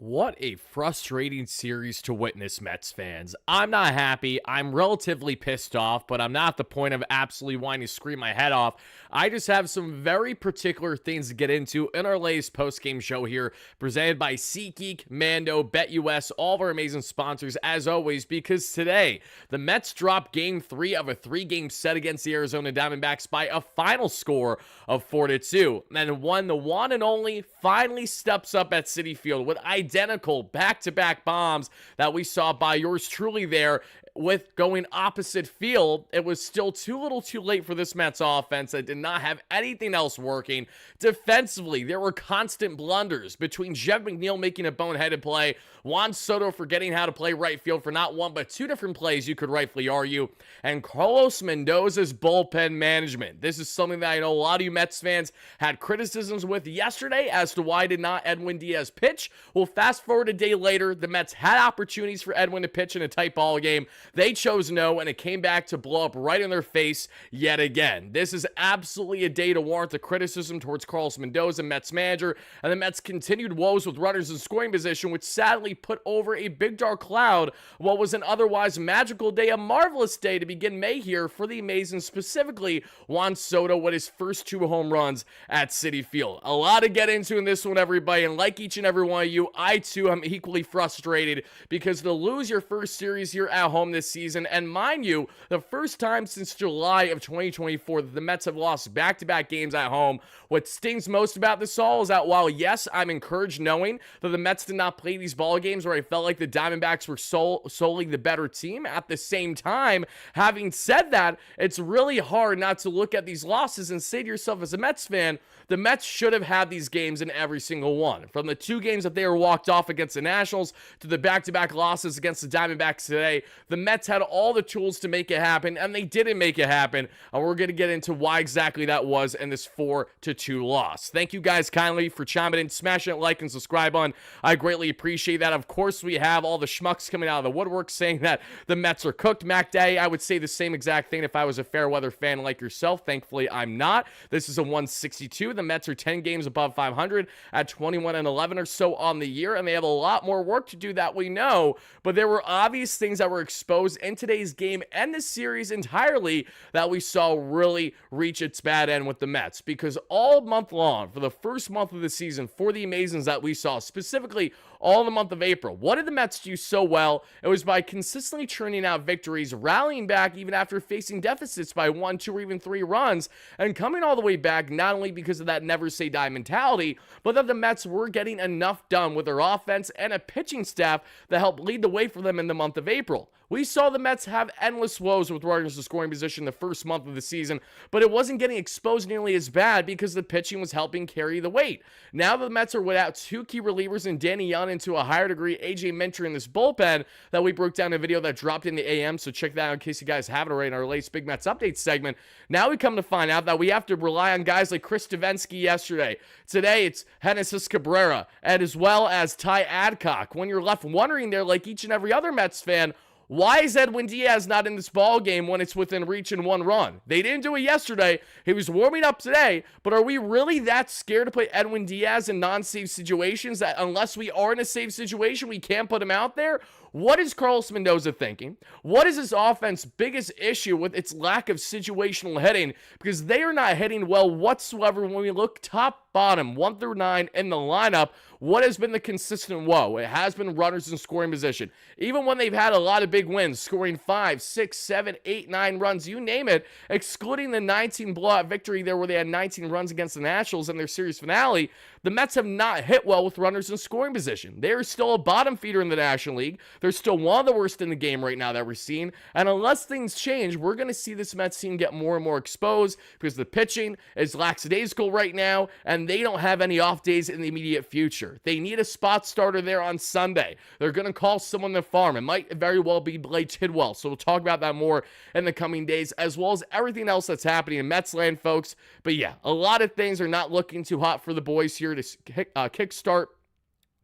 What a frustrating series to witness, Mets fans. I'm not happy. I'm relatively pissed off, but I'm not at the point of absolutely wanting to scream my head off. I just have some very particular things to get into in our latest post-game show here, presented by SeatGeek, Mando, BetUS, all of our amazing sponsors, as always, because today, the Mets drop Game 3 of a 3-game set against the Arizona Diamondbacks by a final score of 4-2. And the one and only, finally steps up at Citi Field with identical back-to-back bombs that we saw by yours truly there. With going opposite field, it was still too little too late for this Mets offense that did not have anything else working. Defensively, there were constant blunders between Jeff McNeil making a boneheaded play, Juan Soto forgetting how to play right field for not one but two different plays, you could rightfully argue, and Carlos Mendoza's bullpen management. This is something that I know a lot of you Mets fans had criticisms with yesterday as to why did not Edwin Diaz pitch. Well, fast forward a day later, the Mets had opportunities for Edwin to pitch in a tight ball game. They chose no, and it came back to blow up right in their face yet again. This is absolutely a day to warrant the criticism towards Carlos Mendoza, Mets manager, and the Mets continued woes with runners in scoring position, which sadly put over a big dark cloud what was an otherwise magical day, a marvelous day to begin May here for the amazing, specifically Juan Soto with his first 2 home runs at Citi Field. A lot to get into in this one, everybody, and like each and every one of you, I too am equally frustrated because to lose your first series here at home this season, and mind you, the first time since July of 2024 that the Mets have lost back-to-back games at home. What stings most about this all is that while, yes, I'm encouraged knowing that the Mets did not play these ball games where I felt like the Diamondbacks were solely the better team, at the same time, having said that, it's really hard not to look at these losses and say to yourself as a Mets fan, the Mets should have had these games in every single one. From the 2 games that they were walked off against the Nationals to the back-to-back losses against the Diamondbacks today, the Mets had all the tools to make it happen, and they didn't make it happen. And we're going to get into why exactly that was in this 4-2 loss. Thank you guys kindly for chiming in, smashing that like and subscribe on. I greatly appreciate that. Of course, we have all the schmucks coming out of the woodwork saying that the Mets are cooked. Mac Day, I would say the same exact thing if I was a fair weather fan like yourself. Thankfully, I'm not. This is a 162. The Mets are 10 games above 500 at 21-11 or so on the year, and they have a lot more work to do, that we know, but there were obvious things that were exposed in today's game and this series entirely that we saw really reach its bad end with the Mets, because all month long, for the first month of the season, for the Amazings that we saw, specifically all the month of April, what did the Mets do so well? It was by consistently churning out victories, rallying back even after facing deficits by 1, 2, or even 3 runs, and coming all the way back, not only because of that never say die mentality, but that the Mets were getting enough done with their offense and a pitching staff that helped lead the way for them in the month of April. We saw the Mets have endless woes with runners in scoring position the first month of the season, but it wasn't getting exposed nearly as bad because the pitching was helping carry the weight. Now the Mets are without 2 key relievers in Danny Young, and to a higher degree AJ Minter in this bullpen that we broke down in a video that dropped in the AM, so check that out in case you guys haven't already in our latest Big Mets Update segment. Now we come to find out that we have to rely on guys like Chris Davinsky yesterday. Today it's Genesis Cabrera, and as well as Ty Adcock. When you're left wondering there, like each and every other Mets fan, why is Edwin Diaz not in this ball game when it's within reach and 1 run? They didn't do it yesterday. He was warming up today, but are we really that scared to play Edwin Diaz in non-save situations that unless we are in a save situation, we can't put him out there? What is Carlos Mendoza thinking? What is this offense's biggest issue with its lack of situational hitting? Because they are not hitting well whatsoever when we look top, bottom, 1 through 9 in the lineup. What has been the consistent woe? It has been runners in scoring position. Even when they've had a lot of big wins, scoring 5, 6, 7, 8, 9 runs, you name it, excluding the 19 blowout victory there where they had 19 runs against the Nationals in their series finale, the Mets have not hit well with runners in scoring position. They are still a bottom feeder in the National League. They're still one of the worst in the game right now that we're seeing. And unless things change, we're going to see this Mets team get more and more exposed because the pitching is lackadaisical right now, and they don't have any off days in the immediate future. They need a spot starter there on Sunday. They're going to call someone to farm. It might very well be Blake Tidwell. So we'll talk about that more in the coming days, as well as everything else that's happening in Mets land, folks. But yeah, a lot of things are not looking too hot for the boys here to kickstart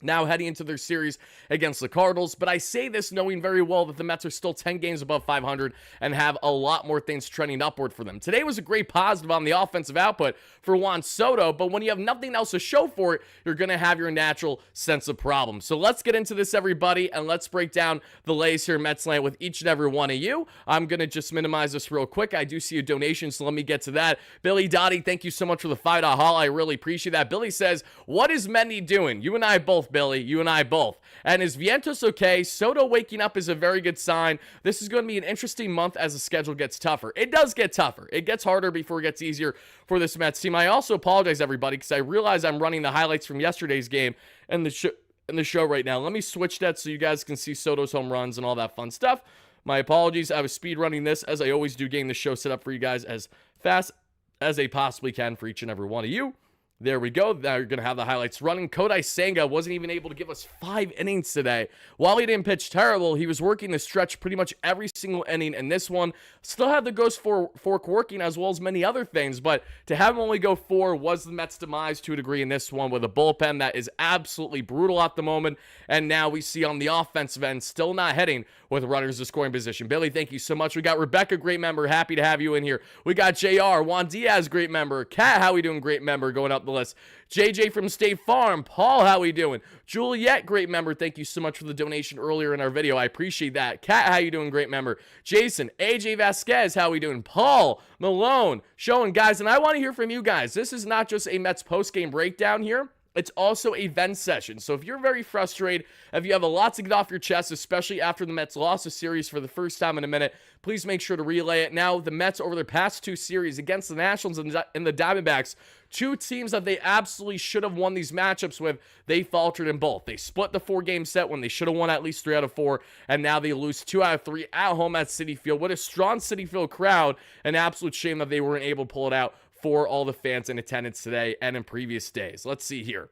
now heading into their series against the Cardinals. But I say this knowing very well that the Mets are still 10 games above 500 and have a lot more things trending upward for them. Today was a great positive on the offensive output for Juan Soto, but when you have nothing else to show for it, you're going to have your natural sense of problem. So let's get into this, everybody, and let's break down the lays here in Mets land with each and every one of you. I'm going to just minimize this real quick. I do see a donation, so let me get to that. Billy Dottie, thank you so much for the $5 haul. I really appreciate that. Billy says, what is Mendy doing? You and I both, Billy. You and I both. And is Vientos okay? Soto waking up is a very good sign. This is going to be an interesting month as the schedule gets tougher. It does get tougher. It gets harder before it gets easier for this Mets team. I also apologize, everybody, because I realize I'm running the highlights from yesterday's game and the show right now. Let me switch that so you guys can see Soto's home runs and all that fun stuff. My apologies. I was speed running this, as I always do, getting the show set up for you guys as fast as I possibly can for each and every one of you. There we go. Now you're going to have the highlights running. Kodai Senga wasn't even able to give us 5 innings today. While he didn't pitch terrible, he was working the stretch pretty much every single inning. And this one still had the ghost fork working as well as many other things. But to have him only go 4 was the Mets' demise to a degree in this one with a bullpen that is absolutely brutal at the moment. And now we see on the offensive end still not heading with runners in scoring position. Billy, thank you so much. We got Rebecca, great member. Happy to have you in here. We got JR, Juan Diaz, great member. Kat, how we doing? Great member going up the list. JJ from State Farm. Paul, how we doing? Juliet, great member. Thank you so much for the donation earlier in our video. I appreciate that. Kat, how you doing? Great member. Jason, AJ Vasquez, how we doing? Paul, Malone, showing guys, and I want to hear from you guys. This is not just a Mets post-game breakdown here. It's also a vent session. So if you're very frustrated, if you have a lot to get off your chest, especially after the Mets lost a series for the first time in a minute, please make sure to relay it. Now, the Mets over their past 2 series against the Nationals and the DBacks, 2 teams that they absolutely should have won these matchups with, they faltered in both. They split the 4-game set when they should have won at least 3 out of 4, and now they lose 2 out of 3 at home at Citi Field. What a strong Citi Field crowd. An absolute shame that they weren't able to pull it out for all the fans in attendance today and in previous days. Let's see here.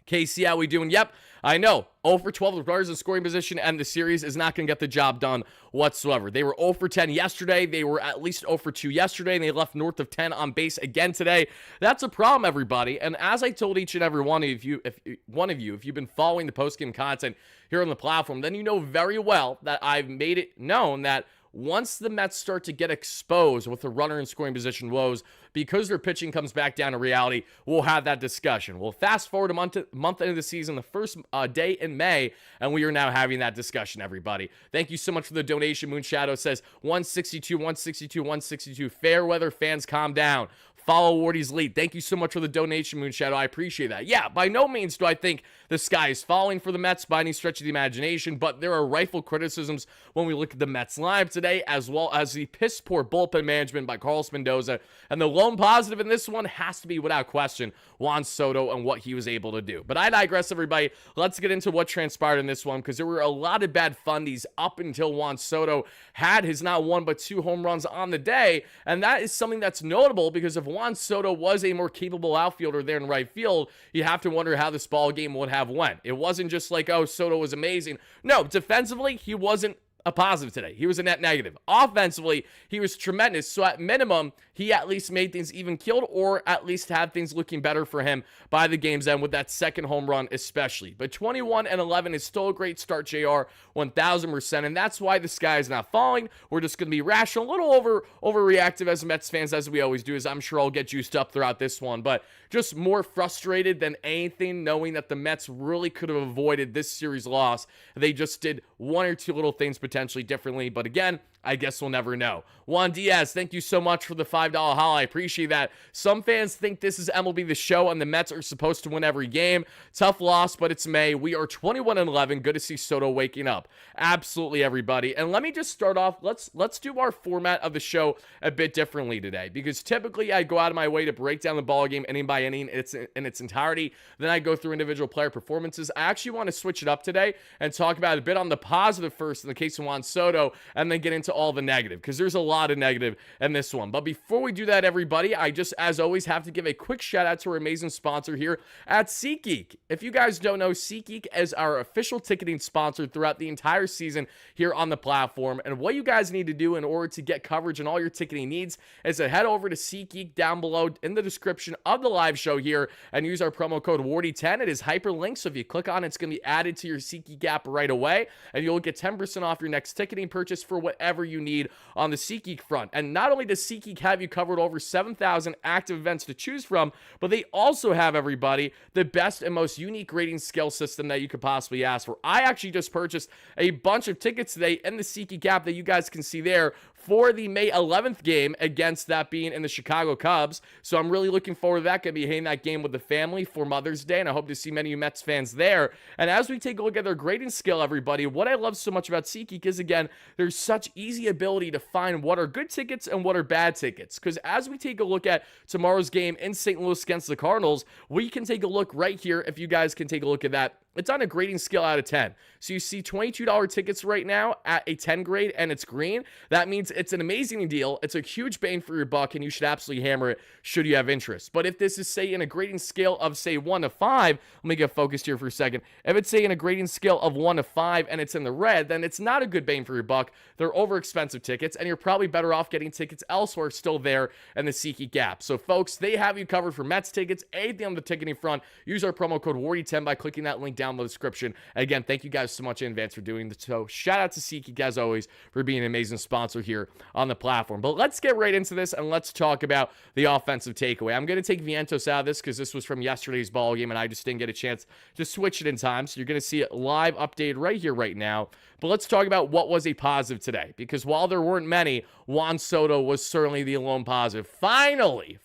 Casey, how we doing? Yep, I know. 0 for 12 with runners in scoring position, and the series is not going to get the job done whatsoever. They were 0 for 10 yesterday. They were at least 0 for 2 yesterday, and they left north of 10 on base again today. That's a problem, everybody. And as I told each and every one of you, if you've been following the postgame content here on the platform, then you know very well that I've made it known that once the Mets start to get exposed with the runner in scoring position woes, because their pitching comes back down to reality, we'll have that discussion. We'll fast forward a month into the season, the first day in May, and we are now having that discussion, everybody. Thank you so much for the donation. Moonshadow says 162, 162, 162. Fair weather fans, calm down. Follow Wardy's lead. Thank you so much for the donation, Moonshadow. I appreciate that. Yeah, by no means do I think the sky is falling for the Mets by any stretch of the imagination, but there are rightful criticisms when we look at the Mets lineup today, as well as the piss-poor bullpen management by Carlos Mendoza. And the lone positive in this one has to be, without question, Juan Soto and what he was able to do. But I digress, everybody. Let's get into what transpired in this one, because there were a lot of bad fundies up until Juan Soto had his not 1 but 2 home runs on the day, and that is something that's notable, because if Juan Soto was a more capable outfielder there in right field, you have to wonder how this ball game would have went. It wasn't just like, oh, Soto was amazing. No, defensively, he wasn't a positive today. He was a net negative. Offensively, he was tremendous. So at minimum, he at least made things even killed, or at least had things looking better for him by the game's end with that second home run especially. But 21-11 is still a great start, JR, 1000%, and that's why the sky is not falling. We're just going to be rational, a little overreactive as Mets fans, as we always do, as I'm sure I'll get juiced up throughout this one, but just more frustrated than anything, knowing that the Mets really could have avoided this series loss. They just did 1 or 2 little things potentially differently, but again, I guess we'll never know. Juan Diaz, thank you so much for the $5 haul. I appreciate that. Some fans think this is MLB The Show and the Mets are supposed to win every game. Tough loss, but it's May. We are 21-11. Good to see Soto waking up. Absolutely, everybody. And let me just start off. Let's do our format of the show a bit differently today, because typically I go out of my way to break down the ball game inning by inning in its entirety. Then I go through individual player performances. I actually want to switch it up today and talk about a bit on the positive first in the case of Juan Soto, and then get into into all the negative, because there's a lot of negative in this one. But before we do that, everybody, I just, as always, have to give a quick shout out to our amazing sponsor here at SeatGeek. If you guys don't know, SeatGeek is our official ticketing sponsor throughout the entire season here on the platform. And what you guys need to do in order to get coverage on all your ticketing needs is to head over to SeatGeek down below in the description of the live show here and use our promo code WARDY10. It is hyperlinked, so if you click on it, it's going to be added to your SeatGeek app right away, and you'll get 10% off your next ticketing purchase for whatever you need on the SeatGeek front. And not only does SeatGeek have you covered over 7,000 active events to choose from, but they also have, everybody, the best and most unique rating scale system that you could possibly ask for. I actually just purchased a bunch of tickets today in the SeatGeek app that you guys can see there for the May 11th game, against that being in the Chicago Cubs. So I'm really looking forward to that. Going to be hitting that game with the family for Mother's Day, and I hope to see many of you Mets fans there. And as we take a look at their grading scale, everybody, what I love so much about SeatGeek is, again, there's such easy ability to find what are good tickets and what are bad tickets. Because as we take a look at tomorrow's game in St. Louis against the Cardinals, we can take a look right here, if you guys can take a look at that. It's on a grading scale out of 10. So you see $22 tickets right now at a 10 grade, and it's green. That means it's an amazing deal. It's a huge bang for your buck, and you should absolutely hammer it should you have interest. But if this is, say, in a grading scale of, say, 1 to 5, let me get focused here for a second. If it's, say, in a grading scale of 1 to 5 and it's in the red, then it's not a good bang for your buck. They're over expensive tickets, and you're probably better off getting tickets elsewhere still there in the SeatGeek app. So, folks, they have you covered for Mets tickets, anything on the ticketing front. Use our promo code WARDY10 by clicking that link down in the description. Again, thank you guys so much in advance for doing this. So shout out to SeatGeek, as always, for being an amazing sponsor here on the platform. But let's get right into this, and let's talk about the offensive takeaway. I'm going to take Vientos out of this because this was from yesterday's ball game, and I just didn't get a chance to switch it in time. So you're going to see it live updated right here, right now. But let's talk about what was a positive today, because while there weren't many, Juan Soto was certainly the lone positive. Finally,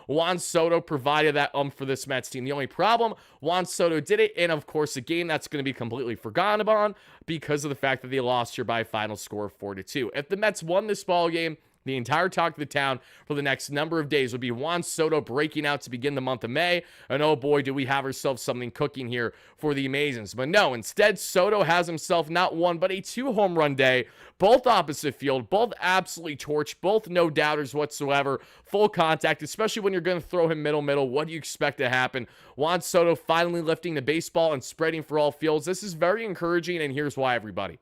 Juan Soto provided that for this Mets team. The only problem, Juan Soto did it in, of course, a game that's going to be completely forgotten about because of the fact that they lost here by a final score of 4-2. If the Mets won this ball game, the entire talk of the town for the next number of days would be Juan Soto breaking out to begin the month of May. And oh boy, do we have ourselves something cooking here for the Amazons. But no, instead, Soto has himself not one, but a 2 home run day, both opposite field, both absolutely torched, both no doubters whatsoever, full contact, especially when you're going to throw him middle. What do you expect to happen? Juan Soto finally lifting the baseball and spreading for all fields. This is very encouraging, and here's why, everybody.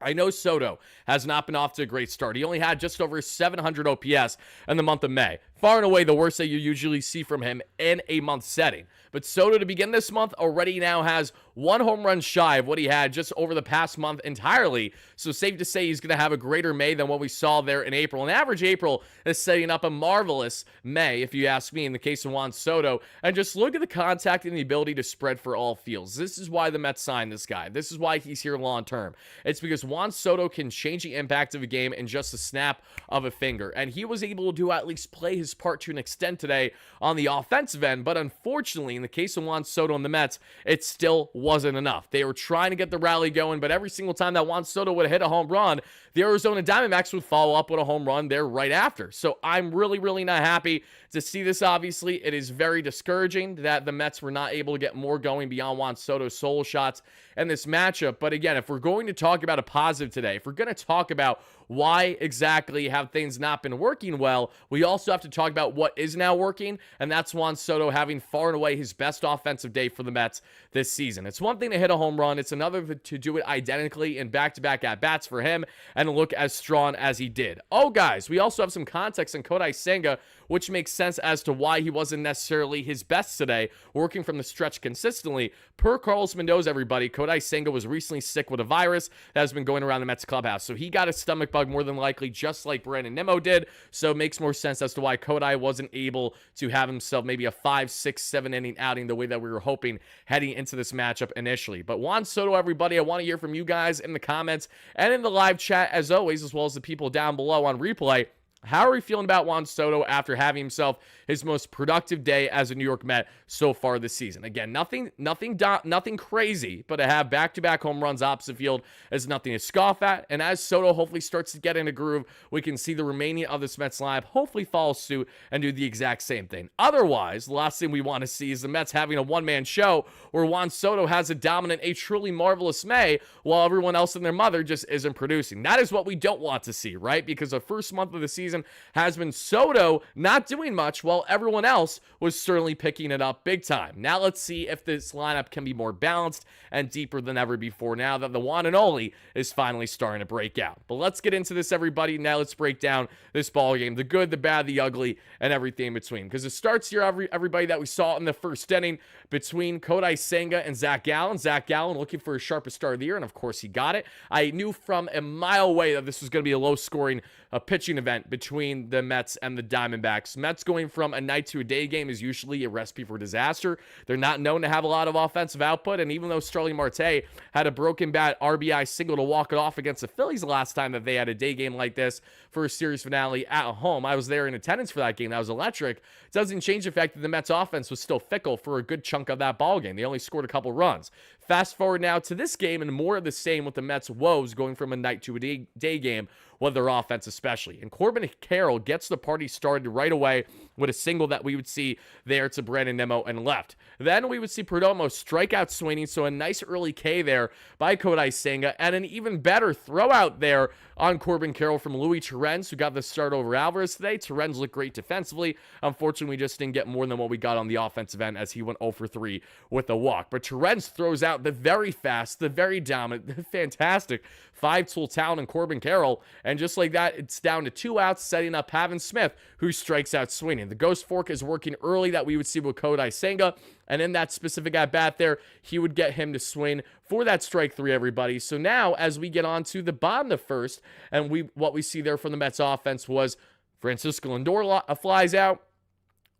I know Soto has not been off to a great start. He only had just over 700 OPS in the month of May. Far and away the worst that you usually see from him in a month setting. But Soto, to begin this month, already now has 1 home run shy of what he had just over the past month entirely. So safe to say he's going to have a greater May than what we saw there in April. An average April is setting up a marvelous May, if you ask me, in the case of Juan Soto. And just look at the contact and the ability to spread for all fields. This is why the Mets signed this guy. This is why he's here long term. It's because Juan Soto can change the impact of a game in just a snap of a finger. And he was able to at least play his part to an extent today on the offensive end. But unfortunately, in the case of Juan Soto and the Mets, it still wasn't enough. They were trying to get the rally going, but every single time that Juan Soto would hit a home run, the Arizona Diamondbacks would follow up with a home run there right after. So I'm really not happy to see this. Obviously, it is very discouraging that the Mets were not able to get more going beyond Juan Soto's solo shots in this matchup. But again, if we're going to talk about a positive today, if we're going to talk about why exactly have things not been working well, we also have to talk about what is now working, and that's Juan Soto having far and away his best offensive day for the Mets this season. It's one thing to hit a home run. It's another to do it identically in back-to-back at-bats for him and look as strong as he did. Oh, guys, we also have some context in Kodai Senga, which makes sense as to why he wasn't necessarily his best today, working from the stretch consistently. Per Carlos Mendoza, everybody, Kodai Senga was recently sick with a virus that has been going around the Mets clubhouse. So he got a stomach bug more than likely, just like BrandonNYM did. So it makes more sense as to why Kodai wasn't able to have himself maybe a 5, 6, 7 inning outing the way that we were hoping heading into this matchup initially. But Juan Soto, everybody, I want to hear from you guys in the comments and in the live chat, as always, as well as the people down below on replay. How are we feeling about Juan Soto after having himself his most productive day as a New York Met so far this season? Again, nothing crazy, but to have back-to-back home runs opposite field is nothing to scoff at. And as Soto hopefully starts to get in a groove, we can see the remaining of this Mets lineup hopefully follow suit and do the exact same thing. Otherwise, the last thing we want to see is the Mets having a one-man show where Juan Soto has a dominant, a truly marvelous May, while everyone else and their mother just isn't producing. That is what we don't want to see, right? Because the first month of the season has been Soto not doing much while everyone else was certainly picking it up big time. Now let's see if this lineup can be more balanced and deeper than ever before now that the one and only is finally starting to break out. But let's get into this, everybody. Now let's break down this ball game, the good, the bad, the ugly, and everything in between. Because it starts here, everybody, that we saw in the first inning between Kodai Senga and Zach Gallen. Zach Gallen looking for his sharpest start of the year, and of course he got it. I knew from a mile away that this was going to be a low-scoring pitching event between the Mets and the Diamondbacks. Mets going from a night to a day game is usually a recipe for disaster. They're not known to have a lot of offensive output, and even though Starling Marte had a broken bat RBI single to walk it off against the Phillies the last time that they had a day game like this for a series finale at home, I was there in attendance for that game. That was electric. It doesn't change the fact that the Mets offense was still fickle for a good chunk of that ball game. They only scored a couple runs. Fast forward now to this game, and more of the same with the Mets' woes going from a night to a day game with their offense especially. And Corbin Carroll gets the party started right away with a single that we would see there to Brandon Nimmo and left. Then we would see Perdomo strike out swinging, so a nice early K there by Kodai Senga, and an even better throw out there on Corbin Carroll from Luis Torrens, who got the start over Alvarez today. Torrens looked great defensively. Unfortunately, we just didn't get more than what we got on the offensive end as he went 0 for 3 with a walk. But Torrens throws out the very fast, the very dominant, the fantastic five-tool talent in Corbin Carroll, and just like that, it's down to 2 outs, setting up Pavin Smith, who strikes out swinging. The ghost fork is working early that we would see with Kodai Senga, and in that specific at-bat there, he would get him to swing for that strike 3, everybody. So now, as we get on to the bottom of the first, and what we see there from the Mets offense was Francisco Lindor flies out,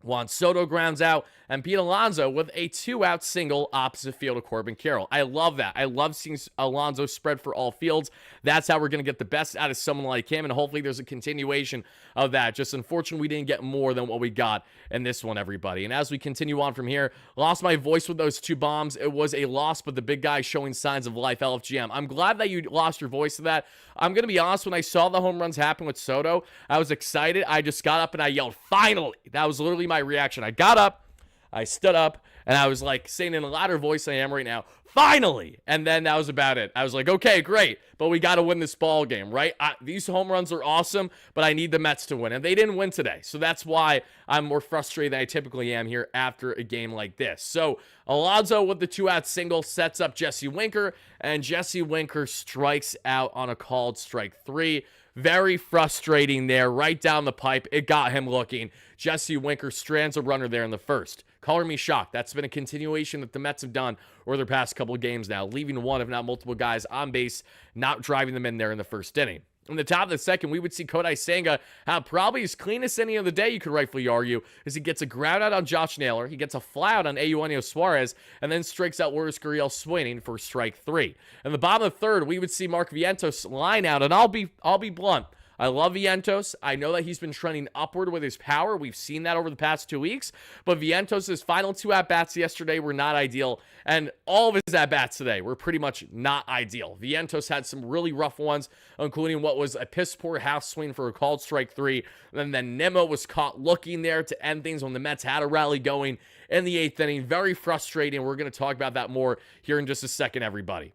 Juan Soto grounds out, and Pete Alonso with a 2-out single opposite field of Corbin Carroll. I love that. I love seeing Alonso spread for all fields. That's how we're going to get the best out of someone like him, and hopefully there's a continuation of that. Just unfortunately, we didn't get more than what we got in this one, everybody. And as we continue on from here, lost my voice with those 2 bombs. It was a loss, but the big guy showing signs of life, LFGM. I'm glad that you lost your voice to that. I'm going to be honest, when I saw the home runs happen with Soto, I was excited. I just got up and I yelled, "Finally!" That was literally my reaction. I got up, I stood up, and I was like saying in a louder voice than I am right now, "Finally!" And then that was about it. I was like, okay, great, but we got to win this ball game, right? These home runs are awesome, but I need the Mets to win, and they didn't win today. So that's why I'm more frustrated than I typically am here after a game like this. So Alonso with the 2-out single sets up Jesse Winker, and Jesse Winker strikes out on a called strike 3. Very frustrating there, right down the pipe. It got him looking. Jesse Winker strands a runner there in the first. Color me shocked. That's been a continuation that the Mets have done over their past couple of games now, leaving one, if not multiple guys on base, not driving them in there in the first inning. In the top of the second, we would see Kodai Senga have probably his cleanest inning of the day, you could rightfully argue, as he gets a ground out on Josh Naylor, he gets a fly out on Eugenio Suarez, and then strikes out Lourdes Gurriel swinging for strike 3. In the bottom of the third, we would see Mark Vientos line out, and I'll be blunt. I love Vientos. I know that he's been trending upward with his power. We've seen that over the past 2 weeks. But Vientos' final 2 at-bats yesterday were not ideal. And all of his at-bats today were pretty much not ideal. Vientos had some really rough ones, including what was a piss-poor half swing for a called strike 3. And then Nimmo was caught looking there to end things when the Mets had a rally going in the 8th inning. Very frustrating. We're going to talk about that more here in just a second, everybody.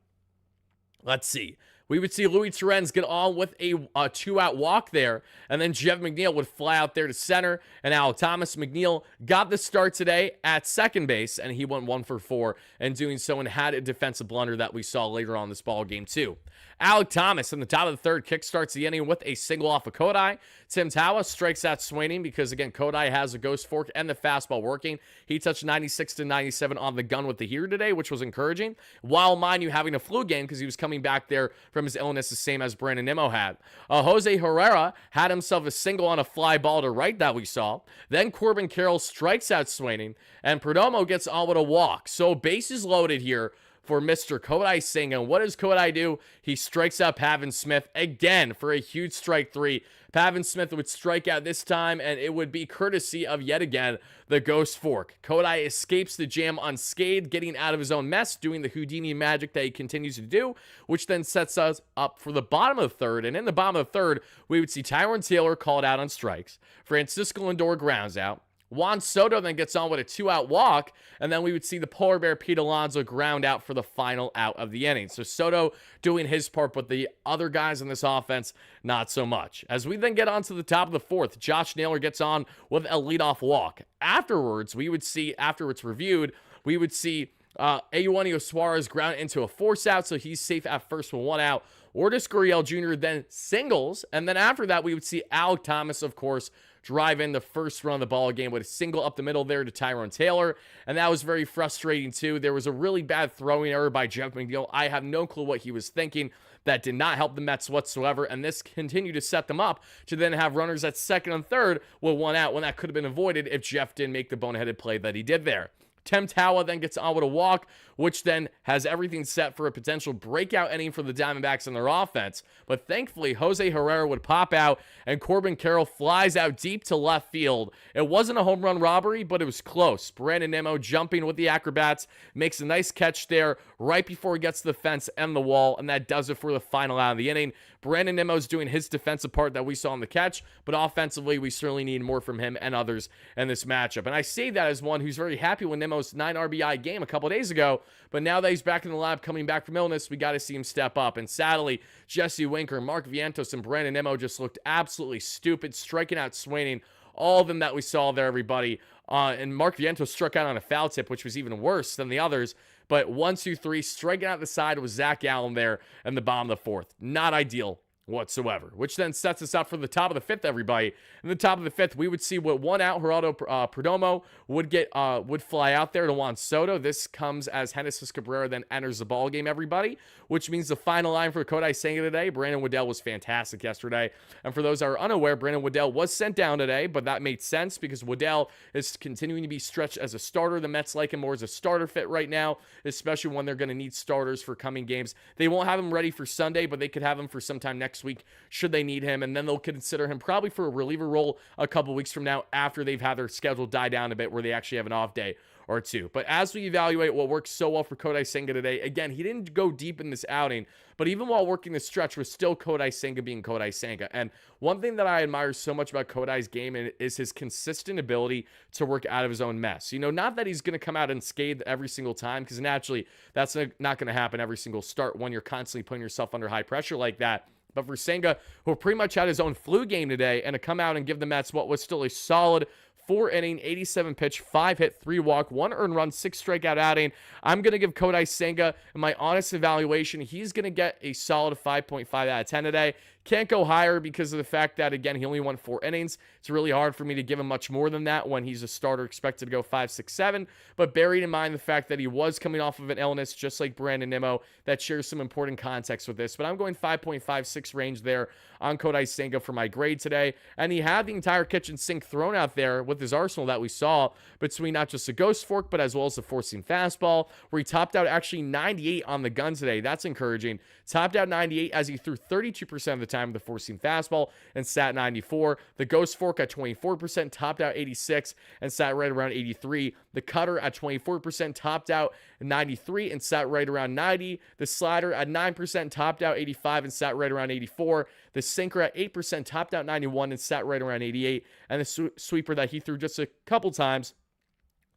Let's see. We would see Luis Torrens get on with a 2-out walk there, and then Jeff McNeil would fly out there to center, and Alec Thomas. McNeil got the start today at second base, and he went 1 for 4 in doing so and had a defensive blunder that we saw later on in this ball game too. Alec Thomas in the top of the third kickstarts the inning with a single off of Kodai. Tim Tawa strikes out swinging because, again, Kodai has a ghost fork and the fastball working. He touched 96 to 97 on the gun with the heater today, which was encouraging. While, mind you, having a flu game because he was coming back there from his illness the same as Brandon Nimmo had. Jose Herrera had himself a single on a fly ball to right that we saw. Then Corbin Carroll strikes out swinging, and Perdomo gets on with a walk. So bases loaded here for Mr. Kodai Senga. And what does Kodai do? He strikes out Pavin Smith again for a huge strike three. Pavin Smith would strike out this time, and it would be courtesy of, yet again, the Ghost Fork. Kodai escapes the jam unscathed, getting out of his own mess, doing the Houdini magic that he continues to do, which then sets us up for the bottom of the third. And in the bottom of the third, we would see Tyrone Taylor called out on strikes. Francisco Lindor grounds out. Juan Soto then gets on with a 2-out walk, and then we would see the Polar Bear Pete Alonso ground out for the final out of the inning. So Soto doing his part, but the other guys in this offense, not so much. As we then get on to the top of the fourth, Josh Naylor gets on with a leadoff walk. Afterwards, we would see, after it's reviewed, we would see Eugenio Suarez ground into a force out, so he's safe at first with 1 out. Lourdes Gurriel Jr. then singles, and then after that, we would see Alek Thomas, of course, drive in the first run of the ball game with a single up the middle there to Tyrone Taylor, and that was very frustrating too. There was a really bad throwing error by Jeff McNeil. I have no clue what he was thinking. That did not help the Mets whatsoever, and this continued to set them up to then have runners at second and third with 1 out when that could have been avoided if Jeff didn't make the boneheaded play that he did there. Tim Tawa then gets on with a walk, which then has everything set for a potential breakout inning for the Diamondbacks in their offense. But thankfully, Jose Herrera would pop out, and Corbin Carroll flies out deep to left field. It wasn't a home run robbery, but it was close. Brandon Nimmo jumping with the Acrobats makes a nice catch there right before he gets to the fence and the wall, and that does it for the final out of the inning. Brandon Nimmo's doing his defensive part that we saw in the catch, but offensively, we certainly need more from him and others in this matchup. And I say that as one who's very happy with Nimmo's 9 RBI game a couple days ago, but now that he's back in the lab coming back from illness, we got to see him step up. And sadly, Jesse Winker, Mark Vientos, and Brandon Nimmo just looked absolutely stupid, striking out, swinging, all of them that we saw there, everybody. And Mark Vientos struck out on a foul tip, which was even worse than the others. But 1, 2, 3, striking out the side was Zach Allen there in the bottom of the fourth. Not ideal whatsoever, which then sets us up for the top of the fifth, everybody. In the top of the fifth, we would see what 1 out Geraldo Perdomo would fly out there to Juan Soto. This comes as Genesis Cabrera then enters the ball game, everybody, which means the final line for Kodai Senga today. Brandon Waddell was fantastic yesterday, and for those that are unaware, Brandon Waddell was sent down today, but that made sense because Waddell is continuing to be stretched as a starter. The Mets like him more as a starter fit right now, especially when they're going to need starters for coming games. They won't have him ready for Sunday, but they could have him for sometime next week should they need him, and then they'll consider him probably for a reliever role a couple weeks from now after they've had their schedule die down a bit where they actually have an off day or two. But as we evaluate what worked so well for Kodai Senga today, again, he didn't go deep in this outing, but even while working the stretch was still Kodai Senga being Kodai Senga. And one thing that I admire so much about Kodai's game is his consistent ability to work out of his own mess. You know, not that he's going to come out unscathed every single time, because naturally that's not going to happen every single start when you're constantly putting yourself under high pressure like that. But for Senga, who pretty much had his own flu game today, and to come out and give the Mets what was still a solid 4-inning, 87-pitch, 5-hit, 3-walk, 1 earned run, 6 strikeout outing, I'm going to give Kodai Senga, in my honest evaluation, he's going to get a solid 5.5 out of 10 today. Can't go higher because of the fact that, again, he only won 4 innings. It's really hard for me to give him much more than that when he's a starter expected to go 5, 6, 7. But bearing in mind the fact that he was coming off of an illness, just like Brandon Nimmo, that shares some important context with this. But I'm going 5.56 range there on Kodai Senga for my grade today. And he had the entire kitchen sink thrown out there with his arsenal that we saw between not just the Ghost Fork, but as well as the four-seam fastball, where he topped out actually 98 on the gun today. That's encouraging. Topped out 98 as he threw 32% of the time with the four-seam fastball and sat 94. The Ghost Fork at 24%, topped out 86 and sat right around 83. The cutter at 24%, topped out 93 and sat right around 90. The slider at 9%, topped out 85 and sat right around 84. The sinker at 8%, topped out 91 and sat right around 88. And the sweeper that he threw just a couple times,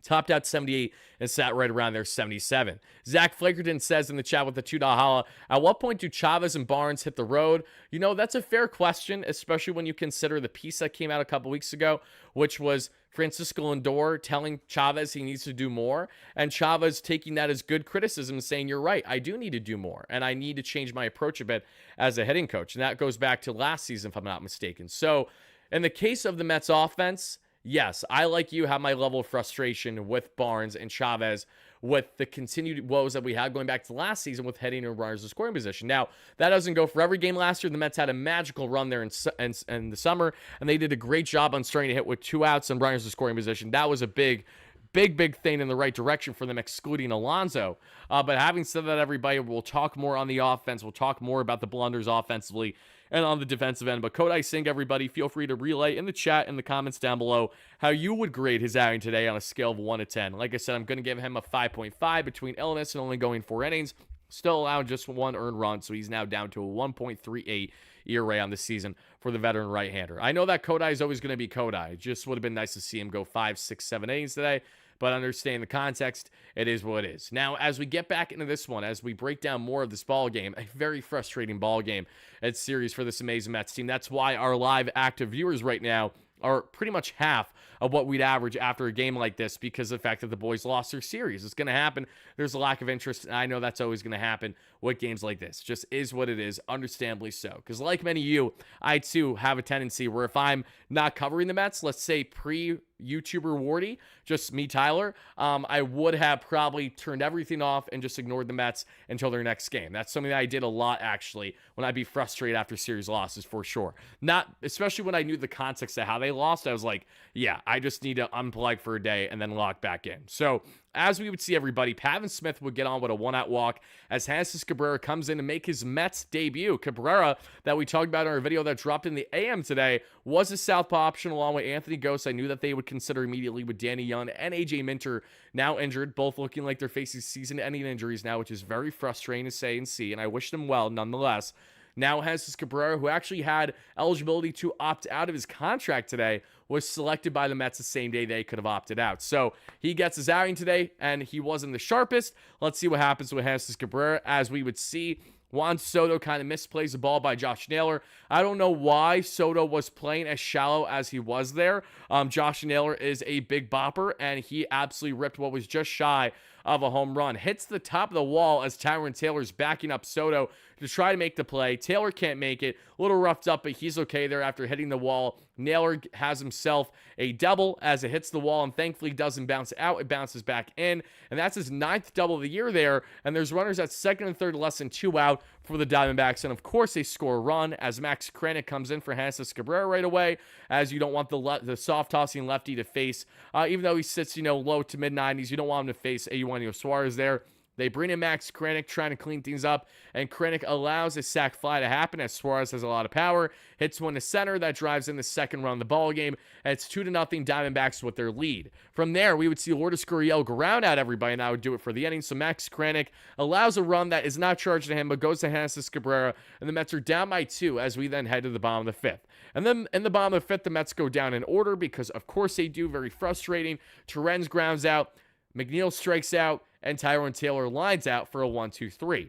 topped out 78 and sat right around there 77. Zach Flakerton says in the chat with the $2 holla, at what point do Chavez and Barnes hit the road? You know, that's a fair question, especially when you consider the piece that came out a couple weeks ago, which was Francisco Lindor telling Chavez he needs to do more, and Chavez taking that as good criticism and saying, you're right, I do need to do more, and I need to change my approach a bit as a hitting coach. And that goes back to last season, if I'm not mistaken. So in the case of the Mets offense, yes, I, like you, have my level of frustration with Barnes and Chavez with the continued woes that we had going back to last season with heading and runners in scoring position. Now, that doesn't go for every game last year. The Mets had a magical run there in the summer, and they did a great job on starting to hit with 2 outs and runners in scoring position. That was a big big thing in the right direction for them, excluding Alonso. But having said that, everybody, we'll talk more on the offense. We'll talk more about the blunders offensively and on the defensive end. But Kodai Singh, everybody, feel free to relay in the chat, in the comments down below, how you would grade his outing today on a scale of 1 to 10. Like I said, I'm going to give him a 5.5 between illness and only going 4 innings. Still allowing just 1 earned run, so he's now down to a 1.38 ERA on the season for the veteran right-hander. I know that Kodai is always going to be Kodai. It just would have been nice to see him go 5, 6, 7 innings today, but understand the context, it is what it is. Now, as we get back into this one, as we break down more of this ball game, a very frustrating ball game and series for this amazing Mets team. That's why our live active viewers right now are pretty much half of what we'd average after a game like this because of the fact that the boys lost their series. It's going to happen. There's a lack of interest, and I know that's always going to happen with games like this. Just is what it is, understandably so. Because like many of you, I too have a tendency where if I'm not covering the Mets, let's say pre-YouTuber Wardy, just me, Tyler, I would have probably turned everything off and just ignored the Mets until their next game. That's something that I did a lot, actually, when I'd be frustrated after series losses, for sure. Not, especially when I knew the context of how they lost, I was like, yeah, I just need to unplug for a day and then log back in. So, as we would see, everybody, Pavin Smith would get on with a 1-out walk as Hansis Cabrera comes in to make his Mets debut. Cabrera, that we talked about in our video that dropped in the AM today, was a southpaw option along with Anthony Gose. I knew that they would consider immediately with Danny Young and AJ Minter now injured, both looking like they're facing season-ending injuries now, which is very frustrating to say and see, and I wish them well nonetheless. Now Hansis Cabrera, who actually had eligibility to opt out of his contract today, was selected by the Mets the same day they could have opted out. So he gets his outing today, and he wasn't the sharpest. Let's see what happens with Hansis Cabrera. As we would see, Juan Soto kind of misplays the ball by Josh Naylor. I don't know why Soto was playing as shallow as he was there. Josh Naylor is a big bopper, and he absolutely ripped what was just shy of a home run. Hits the top of the wall as Tyrone Taylor's backing up Soto to try to make the play. Taylor can't make it. A little roughed up, but he's okay there after hitting the wall. Naylor has himself a double as it hits the wall and thankfully doesn't bounce out. It bounces back in, and that's his 9th double of the year there, and there's runners at second and third, less than 2 out for the Diamondbacks, and of course they score a run as Max Kranick comes in for Hansis Cabrera right away, as you don't want the soft-tossing lefty to face, even though he sits, low to mid-90s, you don't want him to face Eugenio Suarez there. They bring in Max Kranick, trying to clean things up, and Kranick allows a sac fly to happen as Suarez has a lot of power, hits one to center, that drives in the second run of the ball game, and it's 2-0 Diamondbacks with their lead. From there, we would see Lourdes Gurriel ground out everybody, and that would do it for the inning. So Max Kranick allows a run that is not charged to him, but goes to Hansis Cabrera, and the Mets are down by 2 as we then head to the bottom of the 5th. And then in the bottom of the 5th, the Mets go down in order because, of course, they do. Very frustrating. Torrens grounds out, McNeil strikes out, and Tyrone Taylor lines out for a 1-2-3.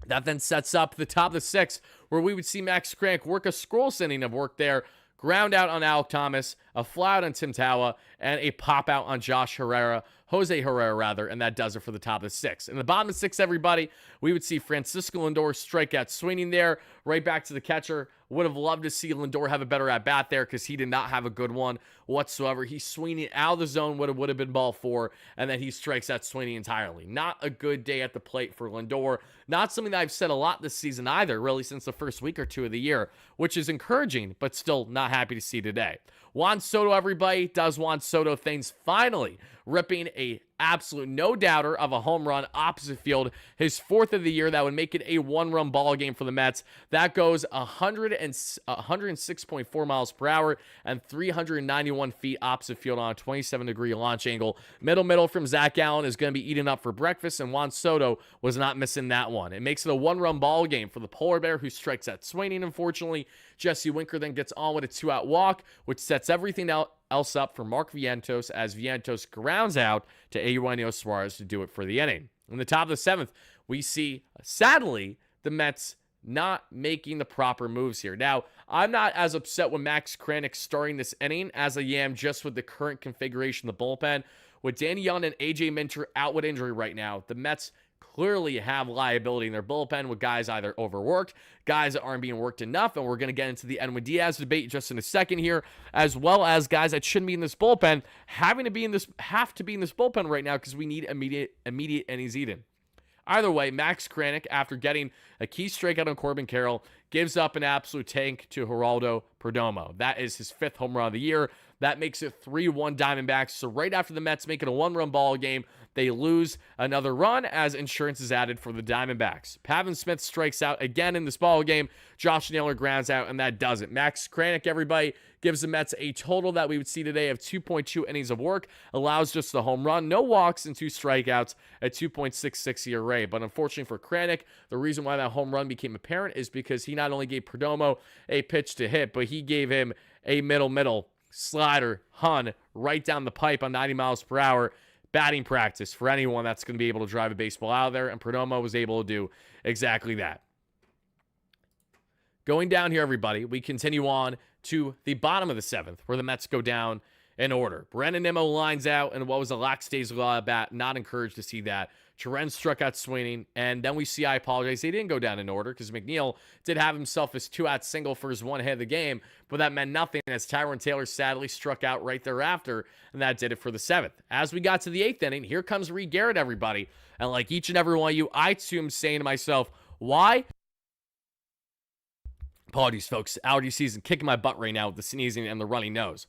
That then sets up the top of the 6th, where we would see Max Kranick work a scroll inning of work there, ground out on Alek Thomas, a fly out on Tim Tawa, and a pop out on Jose Herrera, and that does it for the top of the 6th. In the bottom of the 6th, everybody, we would see Francisco Lindor strike out swinging there, right back to the catcher. Would have loved to see Lindor have a better at-bat there because he did not have a good one whatsoever. He's swinging out of the zone, would have been ball 4, and then he strikes out swinging entirely. Not a good day at the plate for Lindor. Not something that I've said a lot this season either, really, since the first week or 2 of the year, which is encouraging, but still not happy to see today. Juan Soto, everybody, does Juan Soto things, finally ripping a absolute no-doubter of a home run opposite field, his 4th of the year. That would make it a 1-run ball game for the Mets. That goes 106.4 miles per hour and 391 feet opposite field on a 27-degree launch angle. Middle from Zach Allen is going to be eaten up for breakfast, and Juan Soto was not missing that one. It makes it a 1-run ball game for the Polar Bear, who strikes at swinging, unfortunately. Jesse Winker then gets on with a 2-out walk, which sets everything else up for Mark Vientos as Vientos grounds out to Eugenio Suarez to do it for the inning. In the top of the 7th, we see, sadly, the Mets not making the proper moves here. Now, I'm not as upset with Max Kranick starting this inning as I am just with the current configuration of the bullpen. With Danny Young and AJ Minter out with injury right now, the Mets clearly have liability in their bullpen with guys either overworked, guys that aren't being worked enough, and we're going to get into the Edwin Diaz debate just in a second here, as well as guys that shouldn't be in this bullpen have to be in this bullpen right now because we need immediate innings eaten. Either way, Max Kranick, after getting a key strikeout on Corbin Carroll, gives up an absolute tank to Geraldo Perdomo. That is his 5th home run of the year. That makes it 3-1 Diamondbacks. So right after the Mets make it a one-run ball game, they lose another run as insurance is added for the Diamondbacks. Pavin Smith strikes out again in this ball game. Josh Naylor grounds out, and that does it. Max Kranick, everybody, gives the Mets a total that we would see today of 2.2 innings of work, allows just the home run, no walks, and 2 strikeouts at 2.66 ERA. But unfortunately for Kranick, the reason why that home run became apparent is because he not only gave Perdomo a pitch to hit, but he gave him a middle slider, Hun, right down the pipe on 90 miles per hour. Batting practice for anyone that's going to be able to drive a baseball out of there, and Perdomo was able to do exactly that. Going down here, everybody, we continue on to the bottom of the 7th, where the Mets go down in order. Brandon Nimmo lines out, and what was a lackadaisical at bat, not encouraged to see that. Terren struck out swinging, and then we see, I apologize, they didn't go down in order because McNeil did have himself his 2-out single for his one hit of the game, but that meant nothing as Tyrone Taylor sadly struck out right thereafter, and that did it for the 7th. As we got to the 8th inning, here comes Reed Garrett, everybody, and like each and every one of you, I too am saying to myself, why? Apologies, folks. Allergy season kicking my butt right now with the sneezing and the runny nose.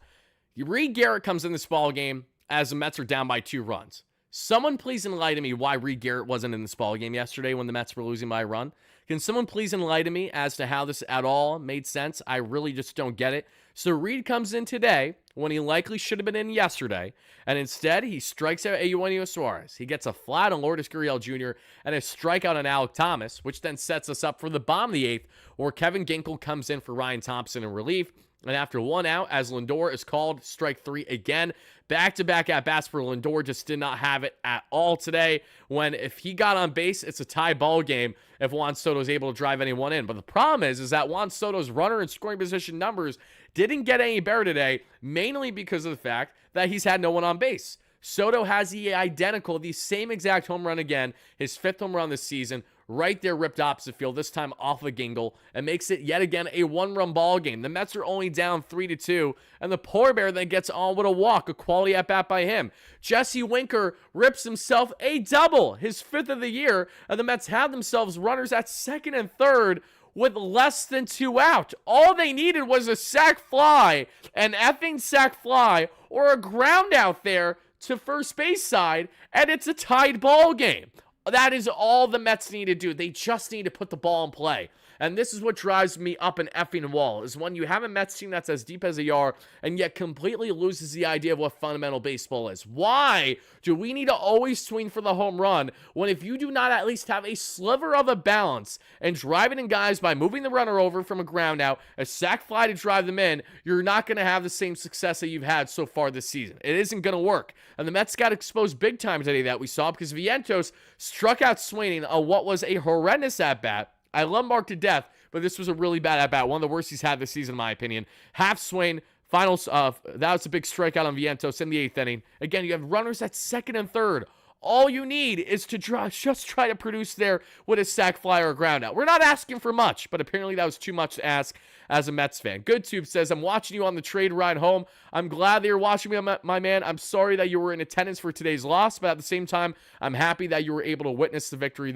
Reed Garrett comes in this ball game as the Mets are down by 2 runs. Someone please enlighten me why Reed Garrett wasn't in this ball game yesterday when the Mets were losing by a run. Can someone please enlighten me as to how this at all made sense? I really just don't get it. So Reed comes in today when he likely should have been in yesterday, and instead he strikes out Eugenio Suarez. He gets a flat on Lourdes Gurriel Jr. and a strikeout on Alek Thomas, which then sets us up for the bottom of the 8th, where Kevin Ginkel comes in for Ryan Thompson in relief. And after 1 out, as Lindor is called, strike 3 again. Back-to-back at-bats for Lindor, just did not have it at all today. When if he got on base, it's a tie ball game if Juan Soto is able to drive anyone in. But the problem is that Juan Soto's runner and scoring position numbers didn't get any better today, mainly because of the fact that he's had no one on base. Soto has the same exact home run again, his 5th home run this season, right there ripped opposite field, this time off of Gingle, and makes it yet again a one-run ball game. The Mets are only down 3-2, and the poor bear then gets on with a walk, a quality at-bat by him. Jesse Winker rips himself a double, his 5th of the year, and the Mets have themselves runners at 2nd and 3rd with less than 2 out. All they needed was a sac fly, an effing sac fly, or a ground out there to first base side, and it's a tied ball game. That is all the Mets need to do. They just need to put the ball in play. And this is what drives me up an effing wall, is when you have a Mets team that's as deep as they are and yet completely loses the idea of what fundamental baseball is. Why do we need to always swing for the home run when if you do not at least have a sliver of a balance and driving in guys by moving the runner over from a ground out, a sac fly to drive them in, you're not going to have the same success that you've had so far this season. It isn't going to work. And the Mets got exposed big time today that we saw because Vientos struck out swinging on what was a horrendous at-bat. I love Mark to death, but this was a really bad at-bat. One of the worst he's had this season, in my opinion. Half swing, finals. That was a big strikeout on Vientos in the 8th inning. Again, you have runners at 2nd and 3rd. All you need is to just try to produce there with a sac fly or a ground out. We're not asking for much, but apparently that was too much to ask as a Mets fan. GoodTube says, I'm watching you on the trade ride home. I'm glad that you're watching me, my man. I'm sorry that you were in attendance for today's loss, but at the same time, I'm happy that you were able to witness the victory,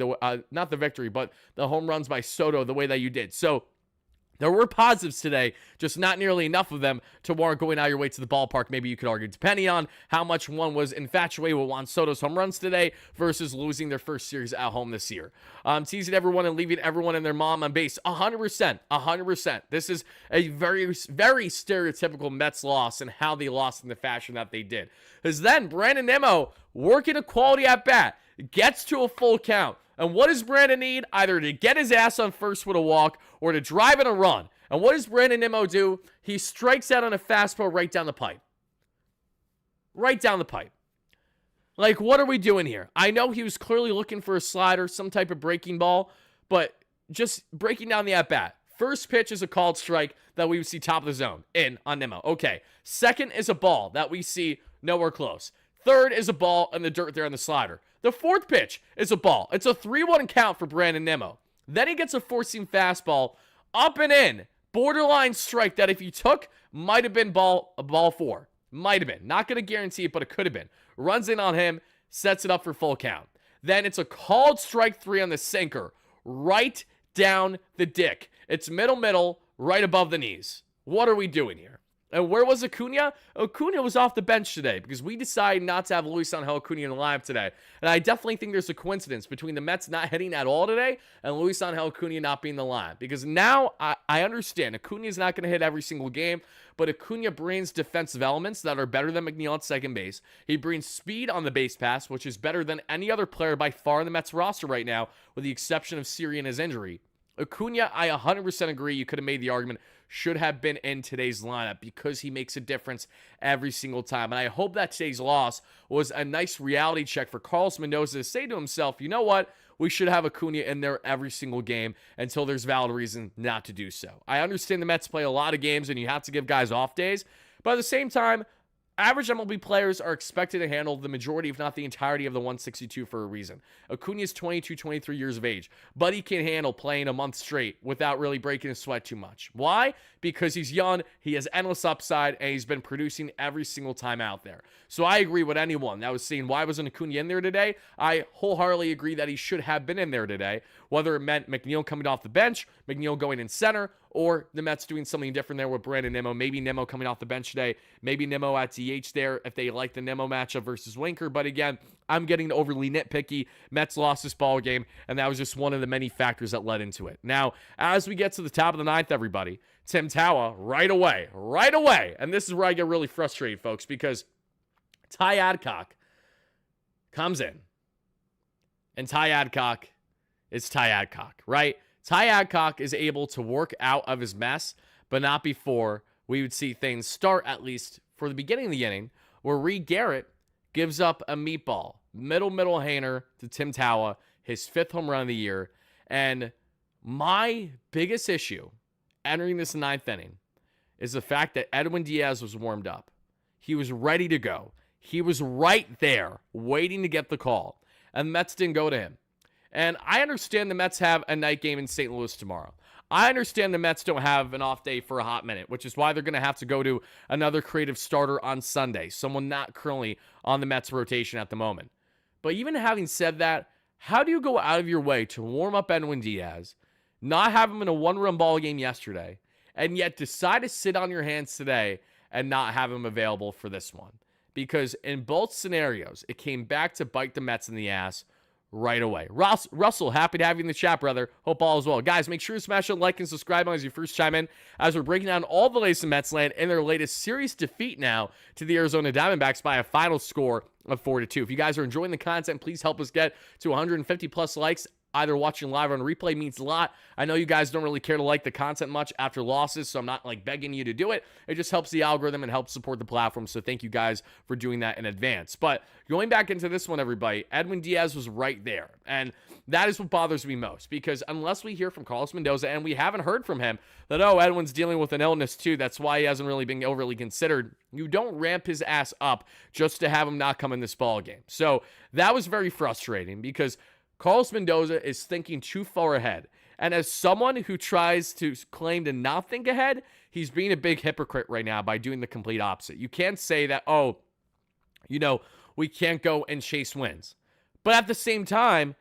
not the victory, but the home runs by Soto the way that you did. So, there were positives today, just not nearly enough of them to warrant going out your way to the ballpark, maybe you could argue, depending on how much one was infatuated with Juan Soto's home runs today versus losing their first series at home this year. Teasing everyone and leaving everyone and their mom on base. 100%. 100%. This is a very, very stereotypical Mets loss and how they lost in the fashion that they did. Because then Brandon Nimmo, working a quality at-bat, gets to a full count. And what does Brandon need? Either to get his ass on first with a walk or to drive in a run. And what does Brandon Nimmo do? He strikes out on a fastball right down the pipe. Right down the pipe. Like, what are we doing here? I know he was clearly looking for a slider, some type of breaking ball, but just breaking down the at-bat. First pitch is a called strike that we would see top of the zone, in on Nimmo. Okay. Second is a ball that we see nowhere close. Third is a ball in the dirt there on the slider. The 4th pitch is a ball. It's a 3-1 count for Brandon Nimmo. Then he gets a four-seam fastball up and in. Borderline strike that if you took, might have been ball 4. Might have been. Not going to guarantee it, but it could have been. Runs in on him, sets it up for full count. Then it's a called strike 3 on the sinker. Right down the dick. It's middle, right above the knees. What are we doing here? And where was Acuna? Acuna was off the bench today because we decided not to have Luis Angel Acuna in the lineup today. And I definitely think there's a coincidence between the Mets not hitting at all today and Luis Angel Acuna not being in the lineup. Because now I understand Acuna is not going to hit every single game, but Acuna brings defensive elements that are better than McNeil at second base. He brings speed on the base pass, which is better than any other player by far in the Mets roster right now, with the exception of Siri and his injury. Acuna, I 100% agree. You could have made the argument should have been in today's lineup because he makes a difference every single time. And I hope that today's loss was a nice reality check for Carlos Mendoza to say to himself, you know what? We should have Acuna in there every single game until there's valid reason not to do so. I understand the Mets play a lot of games and you have to give guys off days, but at the same time, average MLB players are expected to handle the majority, if not the entirety, of the 162 for a reason. Acuna is 22, 23 years of age, but he can handle playing a month straight without really breaking his sweat too much. Why? Because he's young, he has endless upside, and he's been producing every single time out there. So I agree with anyone that was saying, why wasn't Acuna in there today? I wholeheartedly agree that he should have been in there today, whether it meant McNeil coming off the bench, McNeil going in center, or the Mets doing something different there with Brandon Nimmo. Maybe Nimmo coming off the bench today. Maybe Nimmo at DH there if they like the Nimmo matchup versus Winker. But again, I'm getting overly nitpicky. Mets lost this ball game, and that was just one of the many factors that led into it. Now, as we get to the top of the ninth, everybody, Tim Tawa right away. And this is where I get really frustrated, folks, because Ty Adcock comes in, and Ty Adcock is Ty Adcock, right? Ty Adcock is able to work out of his mess, but not before we would see things start, at least for the beginning of the inning, where Reed Garrett gives up a meatball, middle hanger to Tim Tawa, his 5th home run of the year. And my biggest issue entering this 9th inning is the fact that Edwin Diaz was warmed up. He was ready to go. He was right there waiting to get the call, and the Mets didn't go to him. And I understand the Mets have a night game in St. Louis tomorrow. I understand the Mets don't have an off day for a hot minute, which is why they're going to have to go to another creative starter on Sunday, someone not currently on the Mets rotation at the moment. But even having said that, how do you go out of your way to warm up Edwin Diaz, not have him in a one-run ball game yesterday, and yet decide to sit on your hands today and not have him available for this one? Because in both scenarios, it came back to bite the Mets in the ass right away. Russell, happy to have you in the chat, brother. Hope all is well. Guys, make sure to smash that like and subscribe as you first chime in as we're breaking down all the latest in Mets land in their latest series defeat now to the Arizona Diamondbacks by a final score of 4-2. If you guys are enjoying the content, please help us get to 150 plus likes. Either watching live or on replay means a lot. I know you guys don't really care to like the content much after losses, so I'm not like begging you to do it. It just helps the algorithm and helps support the platform, so thank you guys for doing that in advance. But going back into this one, everybody, Edwin Diaz was right there, and that is what bothers me most, because unless we hear from Carlos Mendoza, and we haven't heard from him, that, oh, Edwin's dealing with an illness too, that's why he hasn't really been overly considered, you don't ramp his ass up just to have him not come in this ball game. So that was very frustrating, because Carlos Mendoza is thinking too far ahead. And as someone who tries to claim to not think ahead, he's being a big hypocrite right now by doing the complete opposite. You can't say that, oh, you know, we can't go and chase wins. But at the same time,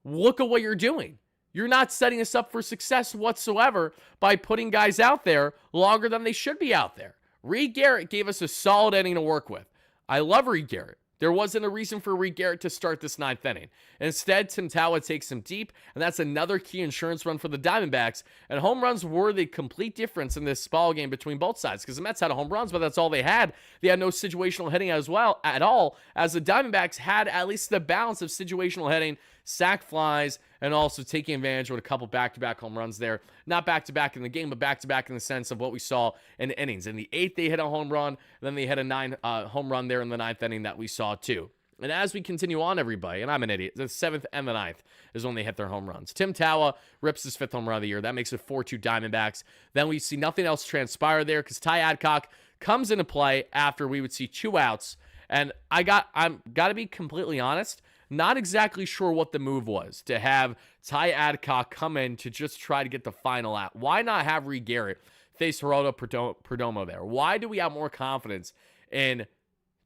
look at what you're doing. You're not setting us up for success whatsoever by putting guys out there longer than they should be out there. Reed Garrett gave us a solid inning to work with. I love Reed Garrett. There wasn't a reason for Reed Garrett to start this 9th inning. Instead, Tim Tawa takes him deep, and that's another key insurance run for the Diamondbacks. And home runs were the complete difference in this ball game between both sides, because the Mets had home runs, but that's all they had. They had no situational hitting as well at all, as the Diamondbacks had at least the balance of situational hitting, sack flies, and also taking advantage with a couple back-to-back home runs there. Not back-to-back in the game, but back-to-back in the sense of what we saw in the innings. In the 8th, they hit a home run, and then they hit a 9 home run there in the 9th inning that we saw too. And as we continue on, everybody, and I'm an idiot, the 7th and the 9th is when they hit their home runs. Tim Tawa rips his 5th home run of the year. That makes it 4-2 Diamondbacks. Then we see nothing else transpire there because Ty Adcock comes into play after we would see 2 outs. And I'm got to be completely honest, not exactly sure what the move was to have Ty Adcock come in to just try to get the final out. Why not have Reed Garrett face Geraldo Perdomo there? Why do we have more confidence in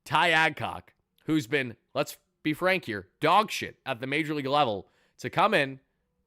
Ty Adcock, who's been, let's be frank here, dog shit at the major league level, to come in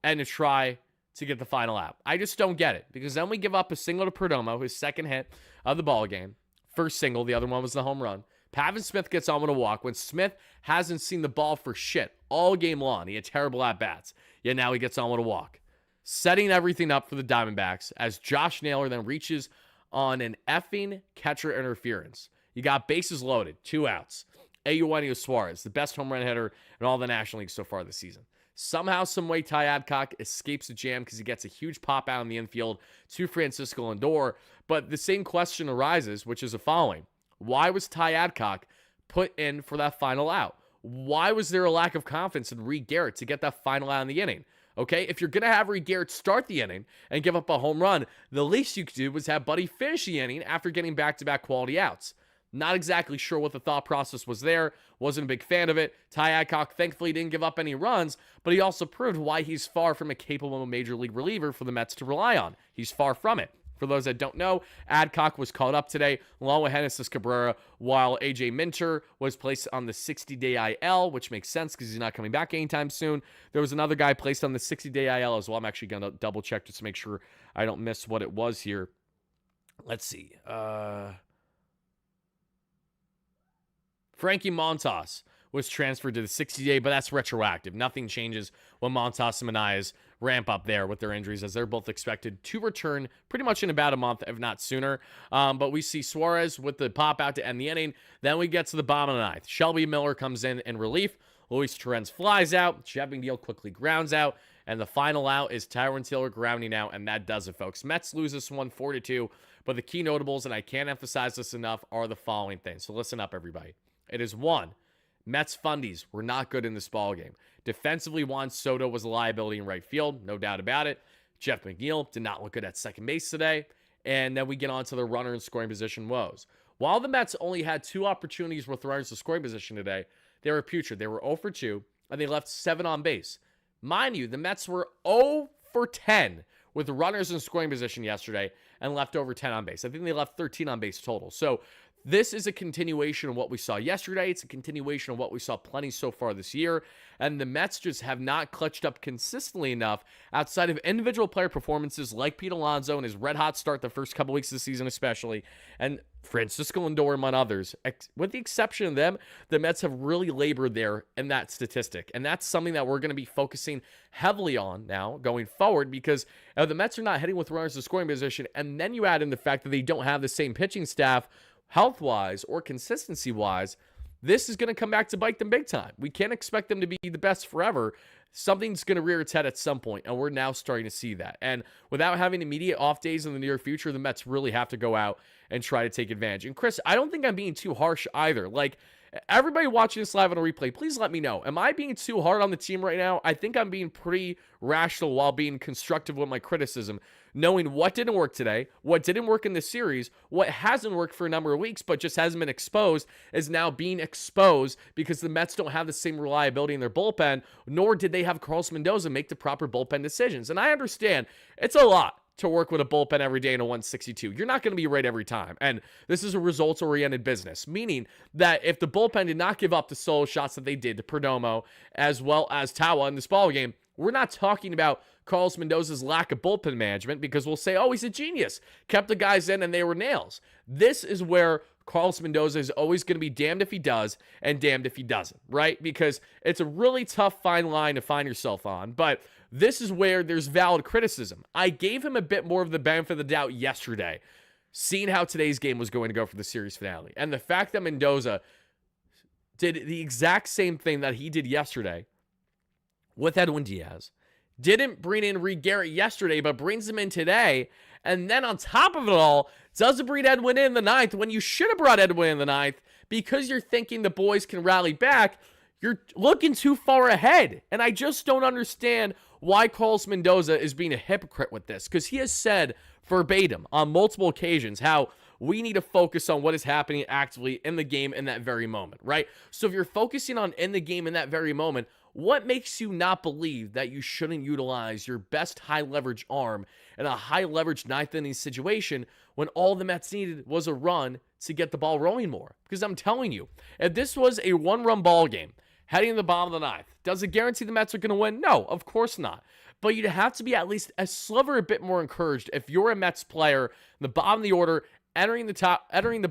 and to try to get the final out. I just don't get it, because then we give up a single to Perdomo, his second hit of the ball game. First single, the other one was the home run. Pavin Smith gets on with a walk when Smith hasn't seen the ball for shit all game long. He had terrible at-bats, yet now he gets on with a walk. Setting everything up for the Diamondbacks as Josh Naylor then reaches on an effing catcher interference. You got bases loaded, 2 outs. Eugenio Suarez, the best home run hitter in all the National League so far this season. Somehow, someway, Ty Adcock escapes the jam because he gets a huge pop out in the infield to Francisco Lindor. But the same question arises, which is the following. Why was Ty Adcock put in for that final out? Why was there a lack of confidence in Reed Garrett to get that final out in the inning? Okay, if you're going to have Reed Garrett start the inning and give up a home run, the least you could do was have Buddy finish the inning after getting back-to-back quality outs. Not exactly sure what the thought process was there. Wasn't a big fan of it. Ty Adcock thankfully didn't give up any runs, but he also proved why he's far from a capable major league reliever for the Mets to rely on. He's far from it. For those that don't know, Adcock was called up today along with Genesis Cabrera, while A.J. Minter was placed on the 60-day IL, which makes sense because he's not coming back anytime soon. There was another guy placed on the 60-day IL as well. I'm actually going to double check just to make sure I don't miss what it was here. Let's see. Frankie Montas was transferred to the 60-day, but that's retroactive. Nothing changes when Montas and Manaeas ramp up there with their injuries, as they're both expected to return pretty much in about a month, if not sooner. But we see Suarez with the pop out to end the inning. Then we get to the bottom of the ninth. Shelby Miller comes in relief. Luis Torrens flies out. Jeff McNeil quickly grounds out. And the final out is Tyrone Taylor grounding out, and that does it, folks. Mets lose this one 4-2, but the key notables, and I can't emphasize this enough, are the following things. So listen up, everybody. It is 1, Mets fundies were not good in this ballgame. Defensively, Juan Soto was a liability in right field, no doubt about it. Jeff McNeil did not look good at second base today. And then we get on to the runner in scoring position woes. While the Mets only had 2 opportunities with runners in scoring position today, they were putrid. They were 0 for 2, and they left 7 on base. Mind you, the Mets were 0 for 10 with runners in scoring position yesterday and left over 10 on base. I think they left 13 on base total. So this is a continuation of what we saw yesterday. It's a continuation of what we saw plenty so far this year. And the Mets just have not clutched up consistently enough outside of individual player performances like Pete Alonso and his red-hot start the first couple weeks of the season especially, and Francisco Lindor among others. With the exception of them, the Mets have really labored there in that statistic. And that's something that we're going to be focusing heavily on now going forward, because the Mets are not hitting with runners in scoring position, and then you add in the fact that they don't have the same pitching staff health-wise or consistency-wise, this is going to come back to bite them big time. We can't expect them to be the best forever. Something's going to rear its head at some point, and we're now starting to see that. And without having immediate off days in the near future, the Mets really have to go out and try to take advantage. And Chris, I don't think I'm being too harsh either. Like, everybody watching this live on a replay, please let me know. Am I being too hard on the team right now? I think I'm being pretty rational while being constructive with my criticism, knowing what didn't work today, what didn't work in the series, what hasn't worked for a number of weeks but just hasn't been exposed is now being exposed because the Mets don't have the same reliability in their bullpen, nor did they have Carlos Mendoza make the proper bullpen decisions. And I understand it's a lot to work with a bullpen every day in a 162. You're not going to be right every time. And this is a results-oriented business, meaning that if the bullpen did not give up the solo shots that they did to Perdomo as well as Tawa in this ballgame, we're not talking about Carlos Mendoza's lack of bullpen management, because we'll say, oh, he's a genius. Kept the guys in and they were nails. This is where Carlos Mendoza is always going to be damned if he does and damned if he doesn't, right? Because it's a really tough fine line to find yourself on. But this is where there's valid criticism. I gave him a bit more of the benefit of the doubt yesterday, seeing how today's game was going to go for the series finale. And the fact that Mendoza did the exact same thing that he did yesterday with Edwin Diaz, didn't bring in Reed Garrett yesterday, but brings him in today, and then on top of it all, doesn't bring Edwin in the ninth when you should have brought Edwin in the ninth because you're thinking the boys can rally back. You're looking too far ahead, and I just don't understand why Carlos Mendoza is being a hypocrite with this, because he has said verbatim on multiple occasions how we need to focus on what is happening actively in the game in that very moment, right? So if you're focusing on in the game in that very moment, what makes you not believe that you shouldn't utilize your best high-leverage arm in a high-leverage ninth-inning situation when all the Mets needed was a run to get the ball rolling more? Because I'm telling you, if this was a one-run ball game heading to the bottom of the ninth, does it guarantee the Mets are going to win? No, of course not. but you'd have to be at least a sliver a bit more encouraged if you're a Mets player in the bottom of the order, entering the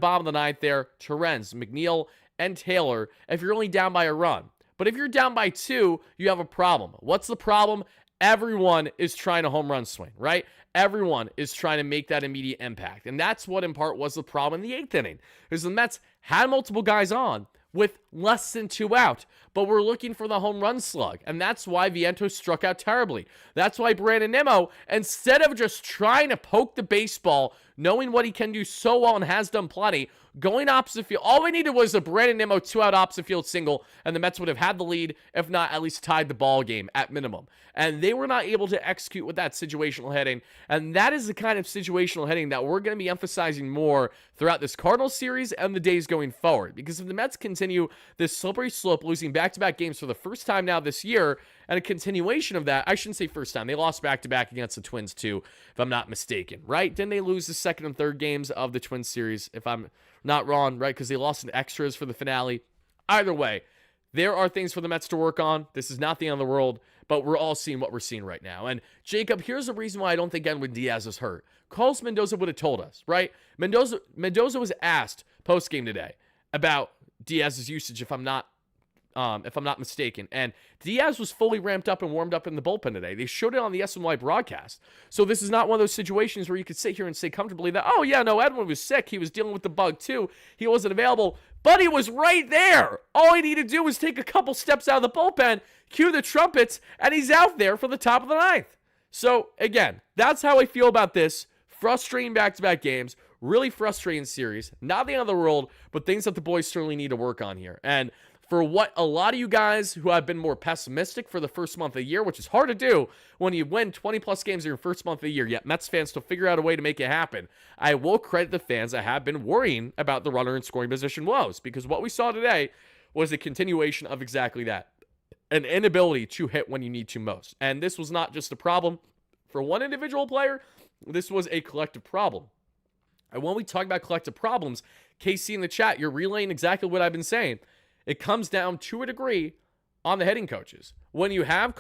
bottom of the ninth there, Terrence, McNeil, and Taylor, if you're only down by a run. But if you're down by 2, you have a problem. What's the problem? Everyone is trying to home run swing, right? Everyone is trying to make that immediate impact. And that's what in part was the problem in the 8th inning. Because the Mets had multiple guys on with less than 2 out, but we're looking for the home run slug. And that's why Vientos struck out terribly. That's why WardyNYM, instead of just trying to poke the baseball, knowing what he can do so well and has done plenty, going opposite field. All we needed was a WardyNYM 2-out opposite field single, and the Mets would have had the lead, if not at least tied the ball game at minimum. And they were not able to execute with that situational hitting, and that is the kind of situational hitting that we're going to be emphasizing more throughout this Cardinals series and the days going forward. Because if the Mets continue this slippery slope, losing back-to-back games for the first time now this year, and a continuation of that, I shouldn't say first time, they lost back-to-back against the Twins too, if I'm not mistaken, right? Didn't they lose the second and third games of the Twins series, if I'm not wrong, right? Because they lost in extras for the finale. Either way, there are things for the Mets to work on. This is not the end of the world, but we're all seeing what we're seeing right now. And Jacob, here's the reason why I don't think Edwin Diaz is hurt. Carlos Mendoza would have told us, right? Mendoza was asked post-game today about Diaz's usage, if I'm not mistaken. And Diaz was fully ramped up and warmed up in the bullpen today. They showed it on the SNY broadcast. So this is not one of those situations where you could sit here and say comfortably that, oh yeah, no, Edwin was sick. He was dealing with the bug too. He wasn't available, but he was right there. All he needed to do was take a couple steps out of the bullpen, cue the trumpets, and he's out there for the top of the ninth. So again, that's how I feel about this. Frustrating back-to-back games. Really frustrating series. Not the end of the world, but things that the boys certainly need to work on here. And for what a lot of you guys who have been more pessimistic for the first month of the year, which is hard to do when you win 20-plus games in your first month of the year, yet Mets fans still figure out a way to make it happen, I will credit the fans that have been worrying about the runner in scoring position woes, because what we saw today was a continuation of exactly that. An inability to hit when you need to most. And this was not just a problem for one individual player. This was a collective problem. And when we talk about collective problems, KC in the chat, you're relaying exactly what I've been saying. It comes down to a degree on the hitting coaches. When you have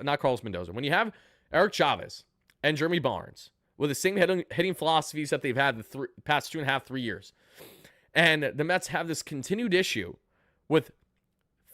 not Carlos Mendoza, when you have Eric Chavez and Jeremy Barnes with the same hitting philosophies that they've had the past 2.5, 3 years, and the Mets have this continued issue with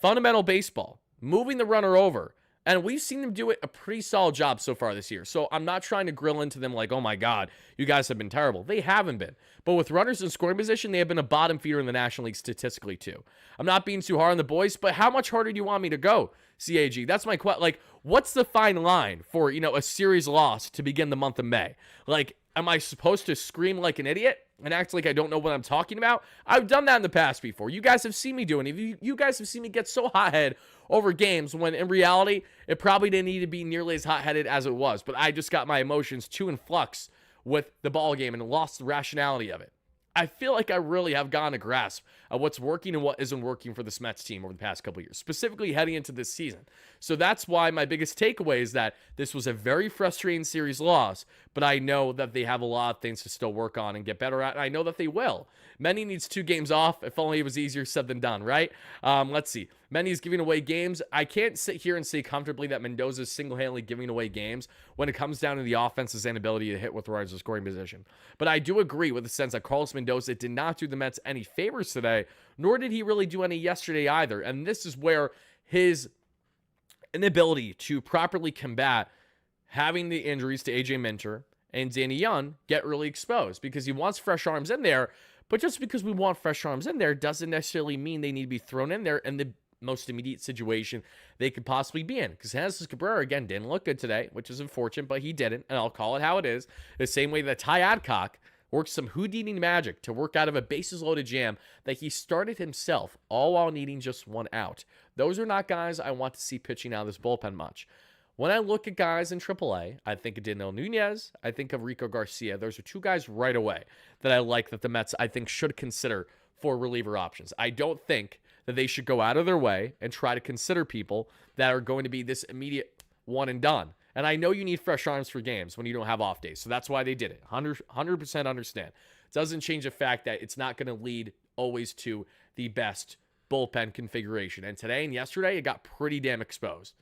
fundamental baseball, moving the runner over, and we've seen them do it a pretty solid job so far this year. So I'm not trying to grill into them like, oh my God, you guys have been terrible. They haven't been. But with runners in scoring position, they have been a bottom feeder in the National League statistically too. I'm not being too hard on the boys, but how much harder do you want me to go, CAG? That's my question. Like, what's the fine line for, a series loss to begin the month of May? Like, am I supposed to scream like an idiot and act like I don't know what I'm talking about? I've done that in the past before. You guys have seen me doing it. You guys have seen me get so hot-headed over games when in reality, it probably didn't need to be nearly as hot-headed as it was. But I just got my emotions too in flux with the ball game and lost the rationality of it. I feel like I really have gotten a grasp of what's working and what isn't working for this Mets team over the past couple of years, specifically heading into this season. So that's why my biggest takeaway is that this was a very frustrating series loss, but I know that they have a lot of things to still work on and get better at, and I know that they will. Manny needs 2 games off. If only it was easier said than done, right? Let's see. Manny's giving away games. I can't sit here and say comfortably that Mendoza's single-handedly giving away games when it comes down to the offense's inability to hit with runners in scoring position. But I do agree with the sense that Carlos Mendoza did not do the Mets any favors today, nor did he really do any yesterday either. And this is where his inability to properly combat having the injuries to AJ Minter and Danny Young get really exposed, because he wants fresh arms in there. But just because we want fresh arms in there doesn't necessarily mean they need to be thrown in there in the most immediate situation they could possibly be in. Because Jesus Cabrera, again, didn't look good today, which is unfortunate, but he didn't, and I'll call it how it is. The same way that Ty Adcock worked some Houdini magic to work out of a bases-loaded jam that he started himself, all while needing just 1 out. Those are not guys I want to see pitching out of this bullpen much. When I look at guys in AAA, I think of Daniel Nunez, I think of Rico Garcia. Those are 2 guys right away that I like that the Mets, I think, should consider for reliever options. I don't think that they should go out of their way and try to consider people that are going to be this immediate one and done. And I know you need fresh arms for games when you don't have off days, so that's why they did it. 100% understand. It doesn't change the fact that it's not going to lead always to the best bullpen configuration. And today and yesterday, it got pretty damn exposed.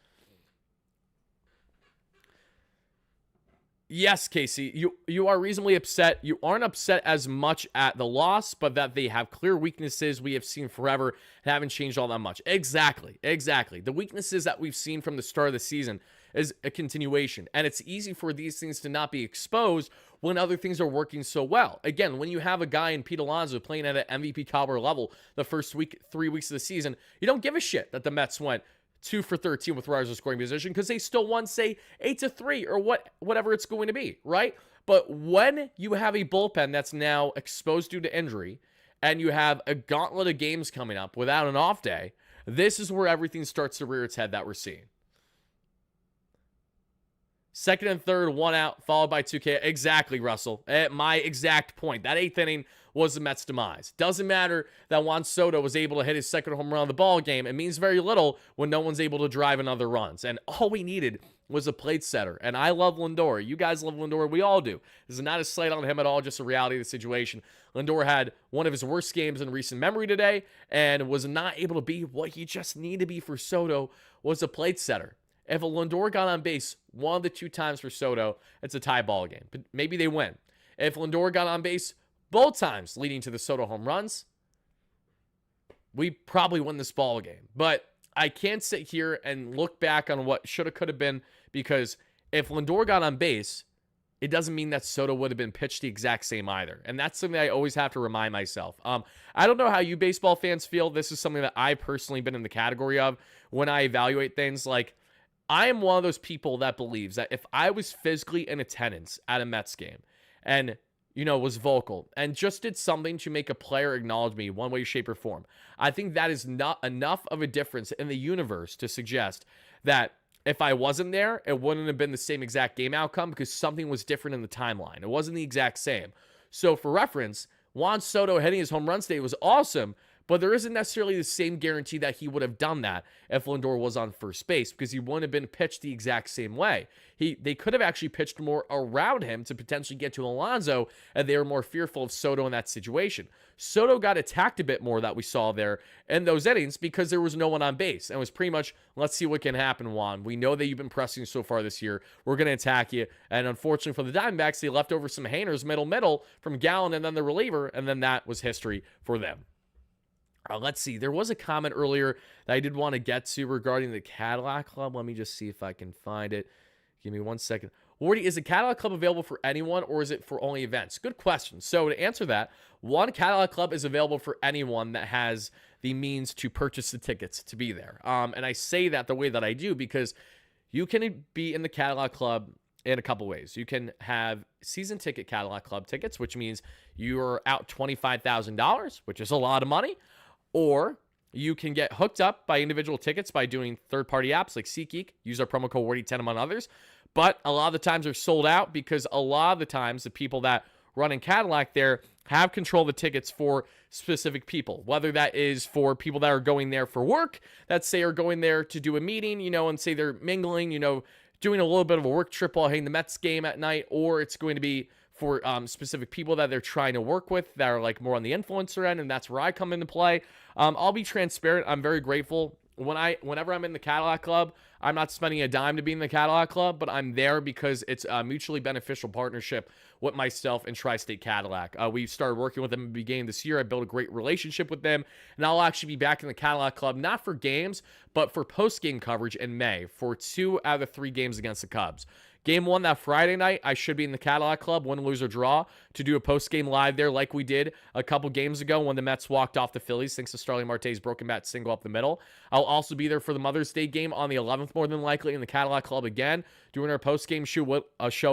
Yes, Casey, you are reasonably upset. You aren't upset as much at the loss, but that they have clear weaknesses we have seen forever and haven't changed all that much. Exactly, exactly. The weaknesses that we've seen from the start of the season is a continuation, and it's easy for these things to not be exposed when other things are working so well. Again, when you have a guy in Pete Alonso playing at an MVP caliber level the first 3 weeks of the season, you don't give a shit that the Mets went 2 for 13 with runners in scoring position because they still won, say, 8-3 or whatever it's going to be, right? But when you have a bullpen that's now exposed due to injury and you have a gauntlet of games coming up without an off day, this is where everything starts to rear its head that we're seeing. Second and third, 1 out, followed by 2K. Exactly, Russell. At my exact point. That 8th inning was the Mets' demise. Doesn't matter that Juan Soto was able to hit his second home run of the ball game. It means very little when no one's able to drive another runs. And all we needed was a plate setter. And I love Lindor. You guys love Lindor. We all do. This is not a slight on him at all, just a reality of the situation. Lindor had one of his worst games in recent memory today and was not able to be what he just needed to be for Soto, was a plate setter. If a Lindor got on base 1 of the 2 times for Soto, it's a tie ball game. But maybe they win. If Lindor got on base both times leading to the Soto home runs, we probably win this ball game. But I can't sit here and look back on what shoulda, coulda been, because if Lindor got on base, it doesn't mean that Soto would have been pitched the exact same either. And that's something I always have to remind myself. I don't know how you baseball fans feel. This is something that I personally been in the category of when I evaluate things. Like, I am one of those people that believes that if I was physically in attendance at a Mets game and, was vocal and just did something to make a player acknowledge me one way, shape, or form, I think that is not enough of a difference in the universe to suggest that if I wasn't there, it wouldn't have been the same exact game outcome because something was different in the timeline. It wasn't the exact same. So for reference, Juan Soto hitting his home run today was awesome, but there isn't necessarily the same guarantee that he would have done that if Lindor was on first base, because he wouldn't have been pitched the exact same way. They could have actually pitched more around him to potentially get to Alonso, and they were more fearful of Soto in that situation. Soto got attacked a bit more that we saw there in those innings because there was no one on base. And it was pretty much, let's see what can happen, Juan. We know that you've been pressing so far this year. We're going to attack you. And unfortunately for the Diamondbacks, they left over some hangers middle from Gallen and then the reliever, and then that was history for them. Let's see. There was a comment earlier that I did want to get to regarding the Cadillac Club. Let me just see if I can find it. Give me 1 second. Wardy, is the Cadillac Club available for anyone, or is it for only events? Good question. So to answer that, one, Cadillac Club is available for anyone that has the means to purchase the tickets to be there. And I say that the way that I do because you can be in the Cadillac Club in a couple ways. You can have season ticket Cadillac Club tickets, which means you're out $25,000, which is a lot of money. Or you can get hooked up by individual tickets by doing third-party apps like SeatGeek. Use our promo code WARDY10 among others. But a lot of the times they're sold out because a lot of the times the people that run in Cadillac there have control of the tickets for specific people. Whether that is for people that are going there for work, that say are going there to do a meeting, and say they're mingling, doing a little bit of a work trip while hitting the Mets game at night, or it's going to be for specific people that they're trying to work with that are like more on the influencer end, and that's where I come into play. I'll be transparent. I'm very grateful. Whenever I'm in the Cadillac Club, I'm not spending a dime to be in the Cadillac Club, but I'm there because it's a mutually beneficial partnership with myself and Tri-State Cadillac. We started working with them at the beginning of this year. I built a great relationship with them, and I'll actually be back in the Cadillac Club, not for games, but for post-game coverage in May for 2 out of the 3 games against the Cubs. Game 1 that Friday night, I should be in the Cadillac Club, win, lose, or draw, to do a post-game live there like we did a couple games ago when the Mets walked off the Phillies thanks to Starling Marte's broken bat single up the middle. I'll also be there for the Mother's Day game on the 11th, more than likely, in the Cadillac Club again, doing our post-game show,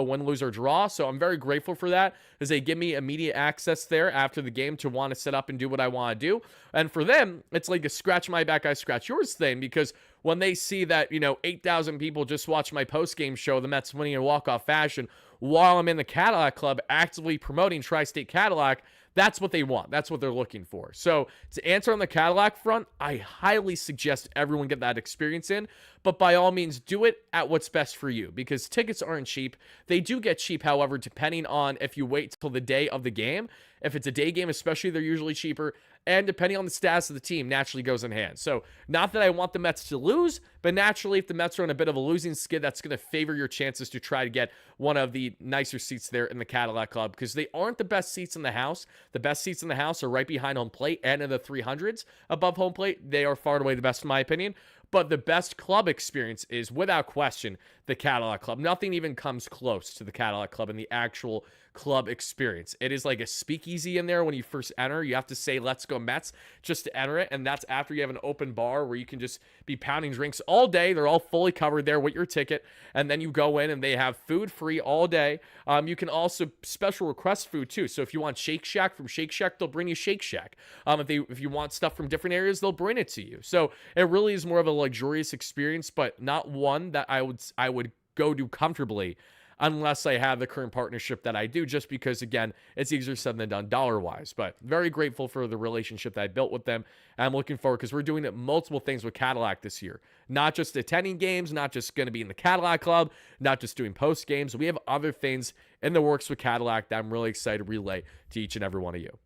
win, lose, or draw. So I'm very grateful for that, as they give me immediate access there after the game to want to set up and do what I want to do. And for them, it's like a scratch my back, I scratch yours thing, because when they see that, 8,000 people just watch my post-game show, the Mets winning in walk-off fashion, while I'm in the Cadillac Club actively promoting Tri-State Cadillac, That's what they want. That's what they're looking for. So to answer on the Cadillac front, I highly suggest everyone get that experience in, but by all means do it at what's best for you, because tickets aren't cheap. They do get cheap, however, depending on if you wait till the day of the game. If it's a day game especially, they're usually cheaper, and depending on the status of the team, naturally goes in hand. So not that I want the Mets to lose, but naturally if the Mets are on a bit of a losing skid, that's going to favor your chances to try to get one of the nicer seats there in the Cadillac Club, because they aren't the best seats in the house. The best seats in the house are right behind home plate and in the 300s above home plate. They are far and away the best in my opinion. But the best club experience is, without question, the Cadillac Club. Nothing even comes close to the Cadillac Club and the actual club experience. It is like a speakeasy in there when you first enter. You have to say, "Let's go Mets," just to enter it. And that's after you have an open bar where you can just be pounding drinks all day. They're all fully covered there with your ticket. And then you go in and they have food free all day. You can also special request food too. So if you want Shake Shack from Shake Shack, they'll bring you Shake Shack. If you want stuff from different areas, they'll bring it to you. So it really is more of a luxurious experience, but not one that I would go to comfortably unless I have the current partnership that I do, just because, again, it's easier said than done dollar-wise. But very grateful for the relationship that I built with them. And I'm looking forward, because we're doing multiple things with Cadillac this year. Not just attending games, not just going to be in the Cadillac Club, not just doing post games. We have other things in the works with Cadillac that I'm really excited to relay to each and every one of you.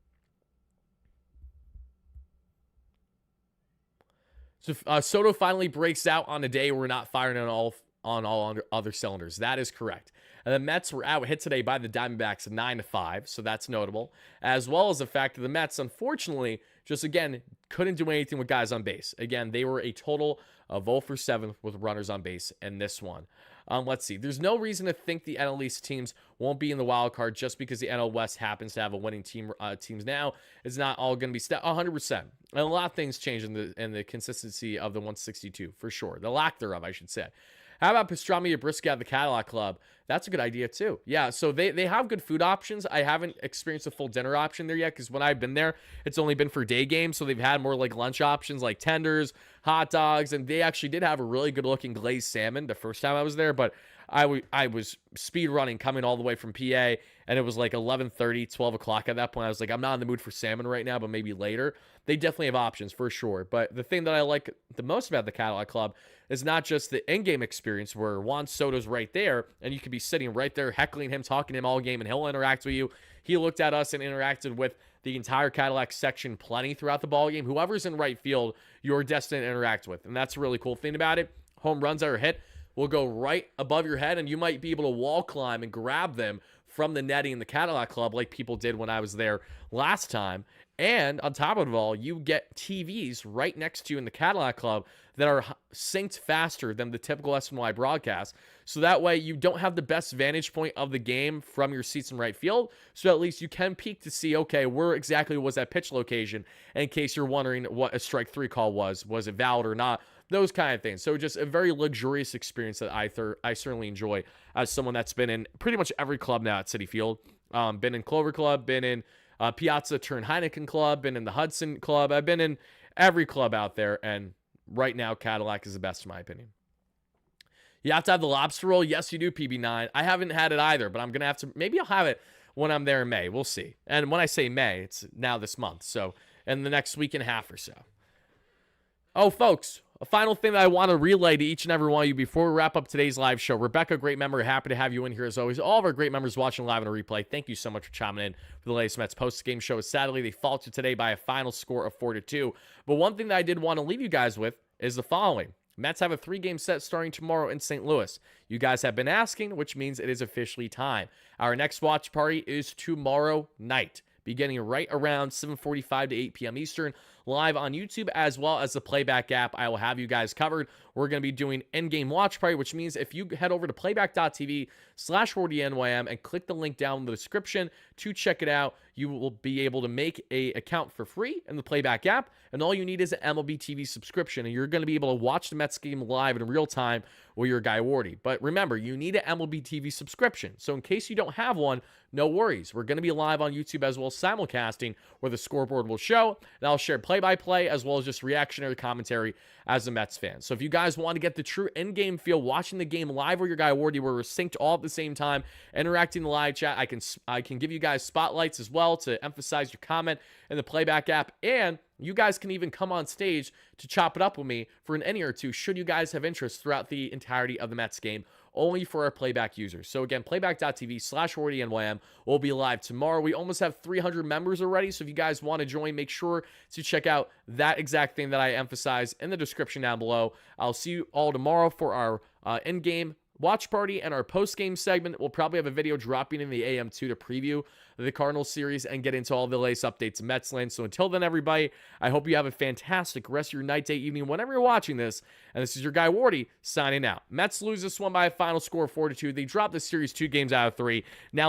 So Soto finally breaks out on a day where we're not firing on all other cylinders. That is correct. And the Mets were out hit today by the Diamondbacks 9-5, so that's notable. As well as the fact that the Mets, unfortunately, just again, couldn't do anything with guys on base. Again, they were a total of 0 for 7 with runners on base in this one. Let's see. There's no reason to think the NL East teams won't be in the wild card just because the NL West happens to have a winning teams now. It's not all going to be 100%. And a lot of things change in the consistency of the 162 for sure. The lack thereof, I should say. How about pastrami or brisket at the Cadillac Club? That's a good idea too. Yeah, so they have good food options. I haven't experienced a full dinner option there yet, because when I've been there, it's only been for day games. So they've had more like lunch options like tenders, hot dogs, and they actually did have a really good looking glazed salmon the first time I was there. But I was speed running coming all the way from PA, and it was like 11:30, 12 o'clock at that point. I was like, I'm not in the mood for salmon right now, but maybe later. They definitely have options for sure. But the thing that I like the most about the Cadillac Club is not just the in-game experience where Juan Soto's right there, and you could be sitting right there heckling him, talking to him all game, and he'll interact with you. He looked at us and interacted with the entire Cadillac section plenty throughout the ballgame. Whoever's in right field, you're destined to interact with. And that's a really cool thing about it. Home runs that are hit will go right above your head, and you might be able to wall climb and grab them from the netting in the Cadillac Club like people did when I was there last time. And on top of it all, you get TVs right next to you in the Cadillac Club that are synced faster than the typical SNY broadcast. So that way you don't have the best vantage point of the game from your seats in right field. So at least you can peek to see, okay, where exactly was that pitch location? In case you're wondering what a strike 3 call was it valid or not? Those kind of things. So just a very luxurious experience that I certainly enjoy as someone that's been in pretty much every club now at Citi Field. Been in Clover Club, been in Piazza Turn Heineken Club, been in the Hudson Club. I've been in every club out there, and right now Cadillac is the best in my opinion. You have to have the lobster roll. Yes, you do, PB9. I haven't had it either, but I'm going to have to. Maybe I'll have it when I'm there in May. We'll see. And when I say May, it's now this month. So in the next week and a half or so. Oh, folks, a final thing that I want to relay to each and every one of you before we wrap up today's live show. Rebecca, great member. Happy to have you in here as always. All of our great members watching live on a replay, thank you so much for chiming in for the latest Mets post-game show. Sadly, they faltered today by a final score of 4-2. But one thing that I did want to leave you guys with is the following. Mets have a 3-game set starting tomorrow in St. Louis. You guys have been asking, which means it is officially time. Our next watch party is tomorrow night, beginning right around 7:45 to 8 p.m. Eastern, live on YouTube, as well as the playback app. I will have you guys covered. We're going to be doing in-game watch party, which means if you head over to playback.tv/WardyNYM and click the link down in the description to check it out, you will be able to make an account for free in the playback app, and all you need is an MLB TV subscription, and you're going to be able to watch the Mets game live in real time with your guy Wardy. But remember, you need an MLB TV subscription, so in case you don't have one, no worries. We're going to be live on YouTube as well, simulcasting, where the scoreboard will show, and I'll share play play-by-play as well as just reactionary commentary as a Mets fan. So if you guys want to get the true in-game feel, watching the game live with your guy Wardy, where we're synced all at the same time, interacting in the live chat, I can give you guys spotlights as well to emphasize your comment in the playback app, and you guys can even come on stage to chop it up with me for an inning or two should you guys have interest throughout the entirety of the Mets game, only for our playback users. So again, playback.tv/WardyNYM will be live tomorrow. We almost have 300 members already, so if you guys want to join, make sure to check out that exact thing that I emphasize in the description down below. I'll see you all tomorrow for our in-game watch party and our post-game segment. We'll probably have a video dropping in the AM2 to preview the Cardinals series and get into all the latest updates in Metsland. So until then, everybody, I hope you have a fantastic rest of your night, day, evening, whenever you're watching this. And this is your guy Wardy signing out. Mets lose this one by a final score of 4-2. They dropped the series 2 games out of 3. Now